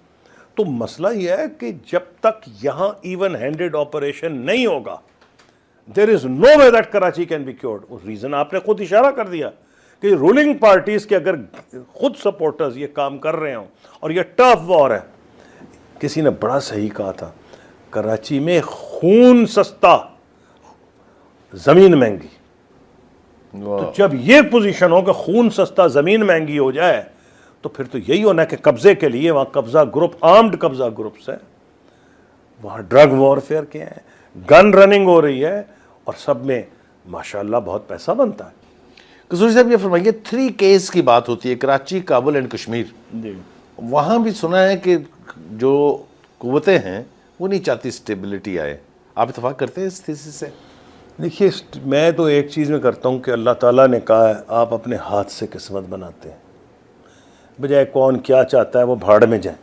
تو مسئلہ یہ ہے کہ جب تک یہاں ایون ہینڈڈ آپریشن نہیں ہوگا, there is no way that Karachi can be cured. اس ریزن آپ نے خود اشارہ کر دیا کہ رولنگ پارٹیز کے اگر خود سپورٹرز یہ کام کر رہے ہوں اور یہ ٹف وار ہے. کسی نے بڑا صحیح کہا تھا, کراچی میں خون سستا زمین مہنگی. تو جب یہ پوزیشن ہو کہ خون سستا زمین مہنگی ہو جائے تو پھر تو یہی ہونا کہ قبضے کے لیے وہاں قبضہ گروپ, آرمڈ قبضہ گروپس ہیں, وہاں ڈرگ وارفیئر کے ہیں, گن رننگ ہو رہی ہے, اور سب میں ماشاءاللہ بہت پیسہ بنتا ہے. قصوری صاحب یہ فرمائیے 3 کیس کی بات ہوتی ہے, کراچی, کابل اینڈ کشمیر. جی, وہاں بھی سنا ہے کہ جو قوتیں ہیں وہ نہیں چاہتی اسٹیبلٹی آئے. آپ اتفاق کرتے ہیں اس تھیسس سے؟ دیکھیے میں تو ایک چیز میں کرتا ہوں کہ اللہ تعالیٰ نے کہا ہے آپ اپنے ہاتھ سے قسمت بناتے ہیں, بجائے کون کیا چاہتا ہے وہ بھاڑ میں جائیں.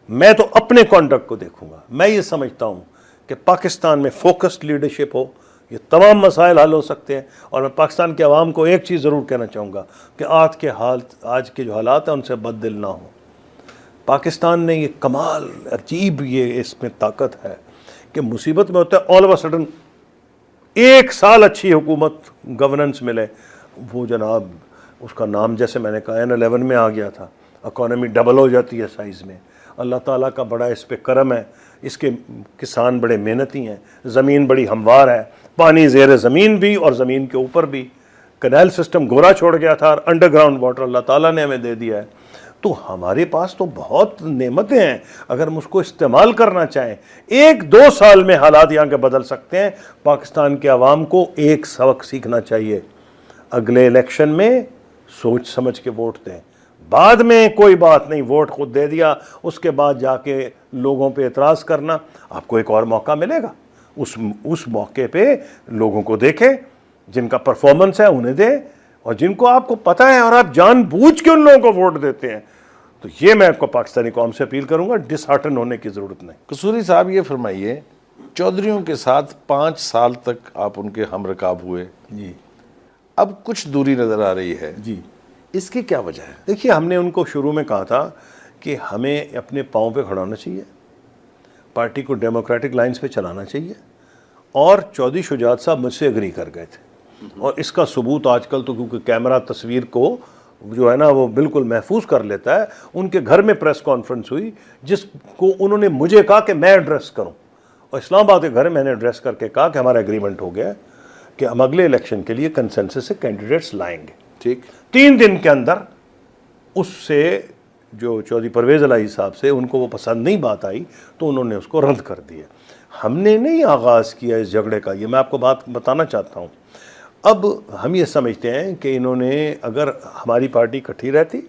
میں تو اپنے کانڈکٹ کو دیکھوں گا. میں یہ سمجھتا ہوں کہ پاکستان میں فوکسڈ لیڈرشپ ہو, یہ تمام مسائل حل ہو سکتے ہیں. اور میں پاکستان کے عوام کو ایک چیز ضرور کہنا چاہوں گا کہ آج کے جو حالات ہیں ان سے بد دل نہ ہوں. پاکستان نے یہ کمال, عجیب یہ اس میں طاقت ہے کہ مصیبت میں ہوتا ہے آل آف اے سڈن 1 سال اچھی حکومت گورننس ملے, وہ جناب اس کا نام جیسے میں نے کہا N11 میں آ گیا تھا, اکانومی ڈبل ہو جاتی ہے سائز میں. اللہ تعالیٰ کا بڑا اس پہ کرم ہے, اس کے کسان بڑے محنتی ہیں, زمین بڑی ہموار ہے, پانی زیر زمین بھی اور زمین کے اوپر بھی, کنال سسٹم گورا چھوڑ گیا تھا اور انڈر گراؤنڈ واٹر اللہ تعالیٰ نے ہمیں دے دیا ہے. تو ہمارے پاس تو بہت نعمتیں ہیں اگر ہم اس کو استعمال کرنا چاہیں. 1-2 سال میں حالات یہاں کے بدل سکتے ہیں. پاکستان کے عوام کو ایک سبق سیکھنا چاہیے, اگلے الیکشن میں سوچ سمجھ کے ووٹ دیں. بعد میں کوئی بات نہیں, ووٹ خود دے دیا, اس کے بعد جا کے لوگوں پہ اعتراض کرنا, آپ کو ایک اور موقع ملے گا. اس موقع پہ لوگوں کو دیکھیں, جن کا پرفارمنس ہے انہیں دیں, اور جن کو آپ کو پتہ ہے اور آپ جان بوجھ کے ان لوگوں کو ووٹ دیتے ہیں, تو یہ میں آپ کو پاکستانی قوم سے اپیل کروں گا, ڈس ہارٹن ہونے کی ضرورت نہیں. قصوری صاحب یہ فرمائیے, چودھریوں کے ساتھ 5 سال تک آپ ان کے ہم رکاب ہوئے, جی, اب کچھ دوری نظر آ رہی ہے, جی, اس کی کیا وجہ ہے؟ دیکھیے ہم نے ان کو شروع میں کہا تھا کہ ہمیں اپنے پاؤں پہ کھڑا ہونا چاہیے, پارٹی کو ڈیموکریٹک لائنز پہ چلانا چاہیے, اور چودھری شجاعت صاحب مجھ سے اگری کر گئے تھے. اور اس کا ثبوت آج کل تو کیونکہ کیمرہ تصویر کو جو ہے نا وہ بالکل محفوظ کر لیتا ہے, ان کے گھر میں پریس کانفرنس ہوئی جس کو انہوں نے مجھے کہا کہ میں ایڈریس کروں, اور اسلام آباد کے گھر میں نے ایڈریس کر کے کہا کہ ہمارا ایگریمنٹ ہو گیا ہے. کہ ہم اگلے الیکشن کے لیے کنسنسس سے کینڈیڈیٹس لائیں گے. ٹھیک. 3 دن کے اندر اس سے جو چودھری پرویز الہی صاحب سے ان کو وہ پسند نہیں بات آئی تو انہوں نے اس کو رد کر دیا. ہم نے نہیں آغاز کیا اس جھگڑے کا, یہ میں آپ کو بات بتانا چاہتا ہوں. اب ہم یہ سمجھتے ہیں کہ انہوں نے, اگر ہماری پارٹی اکٹھی رہتی,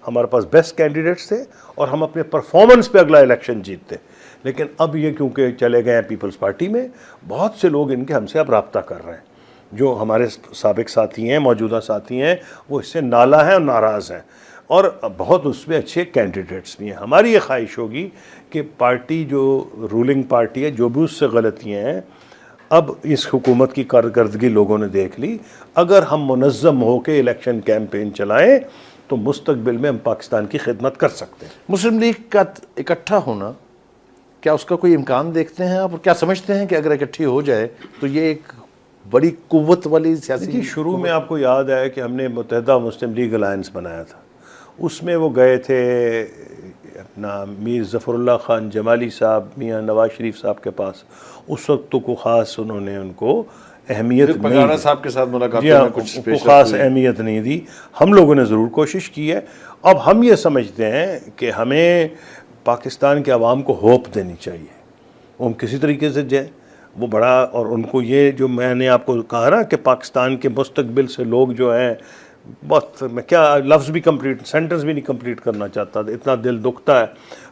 ہمارے پاس بیسٹ کینڈیڈیٹس تھے اور ہم اپنے پرفارمنس پہ اگلا الیکشن جیتتے. لیکن اب یہ کیونکہ چلے گئے ہیں پیپلز پارٹی میں, بہت سے لوگ ان کے ہم سے اب رابطہ کر رہے ہیں. جو ہمارے سابق ساتھی ہیں, موجودہ ساتھی ہیں, وہ اس سے نالاں ہیں اور ناراض ہیں, اور بہت اس میں اچھے کینڈیڈیٹس بھی ہیں. ہماری یہ خواہش ہوگی کہ پارٹی جو رولنگ پارٹی ہے, جو بھی اس سے غلطیاں ہیں, اب اس حکومت کی کارکردگی لوگوں نے دیکھ لی. اگر ہم منظم ہو کے الیکشن کیمپین چلائیں تو مستقبل میں ہم پاکستان کی خدمت کر سکتے ہیں. مسلم لیگ کا اکٹھا ہونا, کیا اس کا کوئی امکان دیکھتے ہیں آپ, اور کیا سمجھتے ہیں کہ اگر اکٹھی ہو جائے تو یہ ایک بڑی قوت والی سیاسی؟ شروع میں آپ کو یاد ہے کہ ہم نے متحدہ مسلم لیگ الائنس بنایا تھا. اس میں وہ گئے تھے اپنا میر ظفر اللہ خان جمالی صاحب, میاں نواز شریف صاحب کے پاس. اس وقت تو کوئی خاص انہوں نے ان کو اہمیت نہیں دی. صاحب کے ساتھ ملاقات میں کچھ خاص اہمیت نہیں دی. ہم لوگوں نے ضرور کوشش کی ہے. اب ہم یہ سمجھتے ہیں کہ ہمیں پاکستان کے عوام کو ہوپ دینی چاہیے. ہم کسی طریقے سے جائیں وہ بڑا, اور ان کو یہ جو میں نے آپ کو کہا نا کہ پاکستان کے مستقبل سے لوگ جو ہیں, بہت, میں کیا لفظ بھی کمپلیٹ, سینٹنس بھی نہیں کمپلیٹ کرنا چاہتا, اتنا دل دکھتا ہے.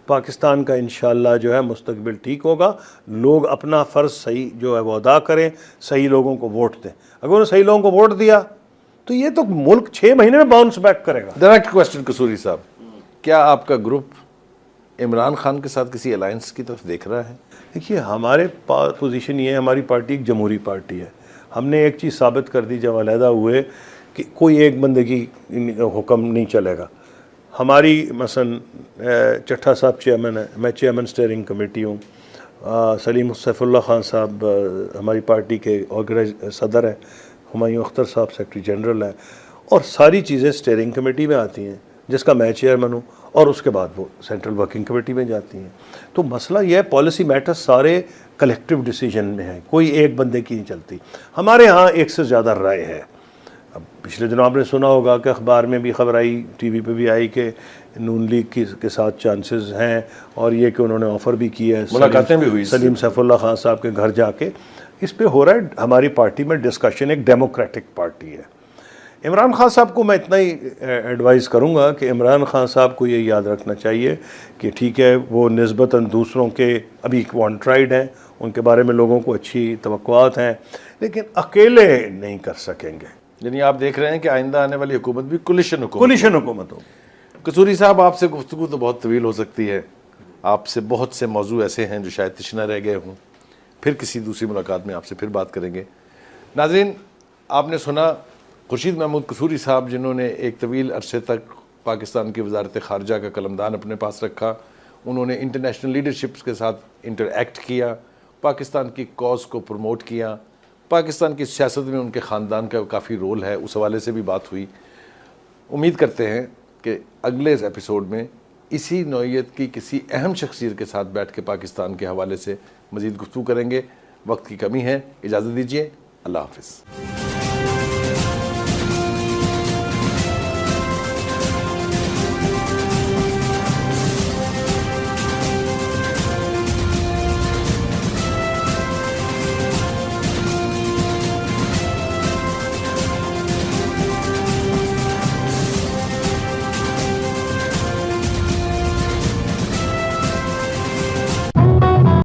پاکستان کا انشاءاللہ جو ہے مستقبل ٹھیک ہوگا. لوگ اپنا فرض صحیح جو ہے وہ ادا کریں, صحیح لوگوں کو ووٹ دیں. اگر انہوں نے صحیح لوگوں کو ووٹ دیا تو یہ تو ملک 6 مہینے میں باؤنس بیک کرے گا. ڈائریکٹ کوسچن قصوری صاحب, کیا آپ کا گروپ عمران خان کے ساتھ کسی الائنس کی طرف دیکھ رہا ہے؟ دیکھیے, ہمارے پوزیشن یہ ہے, ہماری پارٹی ایک جمہوری پارٹی ہے. ہم نے ایک چیز ثابت کر دی جب علیحدہ ہوئے کہ کوئی ایک بندے کی حکم نہیں چلے گا. ہماری مثلا چٹھا صاحب چیئرمین ہے, میں چیئرمین اسٹیئرنگ کمیٹی ہوں, سلیم سیف اللہ خان صاحب ہماری پارٹی کے صدر ہیں, ہمایوں اختر صاحب سیکرٹری جنرل ہیں, اور ساری چیزیں اسٹیئرنگ کمیٹی میں آتی ہیں جس کا میں چیئرمین ہوں, اور اس کے بعد وہ سینٹرل ورکنگ کمیٹی میں جاتی ہیں. تو مسئلہ یہ ہے, پالیسی میٹرز سارے کلیکٹیو ڈیسیجن میں ہیں, کوئی ایک بندے کی نہیں چلتی. ہمارے ہاں ایک سے زیادہ رائے ہے. اب پچھلے دنوں آپ نے سنا ہوگا کہ اخبار میں بھی خبر آئی, ٹی وی پہ بھی آئی کہ نون لیگ کے ساتھ چانسز ہیں, اور یہ کہ انہوں نے آفر بھی کی ہے, ملاقاتیں بھی ہوئی سلیم سیف اللہ خان صاحب کے گھر جا کے. اس پہ ہو رہا ہے ہماری پارٹی میں ڈسکشن. ایک ڈیموکریٹک پارٹی ہے. عمران خان صاحب کو میں اتنا ہی ایڈوائز کروں گا کہ عمران خان صاحب کو یہ یاد رکھنا چاہیے کہ ٹھیک ہے, وہ نسبتاً دوسروں کے ابھی وان ٹرائیڈ ہیں, ان کے بارے میں لوگوں کو اچھی توقعات ہیں, لیکن اکیلے نہیں کر سکیں گے. یعنی آپ دیکھ رہے ہیں کہ آئندہ آنے والی حکومت بھی کولیشن حکومت ہو. قصوری صاحب, آپ سے گفتگو تو بہت طویل ہو سکتی ہے. آپ سے بہت سے موضوع ایسے ہیں جو شاید تشنہ رہ گئے ہوں. پھر کسی دوسری ملاقات میں آپ سے پھر بات کریں گے. ناظرین, آپ نے سنا خورشید محمود قصوری صاحب, جنہوں نے ایک طویل عرصے تک پاکستان کی وزارت خارجہ کا قلمدان اپنے پاس رکھا. انہوں نے انٹرنیشنل لیڈرشپس کے ساتھ انٹریکٹ کیا, پاکستان کی کاز کو پروموٹ کیا. پاکستان کی سیاست میں ان کے خاندان کا کافی رول ہے, اس حوالے سے بھی بات ہوئی. امید کرتے ہیں کہ اگلے ایپیسوڈ میں اسی نوعیت کی کسی اہم شخصیت کے ساتھ بیٹھ کے پاکستان کے حوالے سے مزید گفتگو کریں گے. وقت کی کمی ہے, اجازت دیجیے. اللہ حافظ.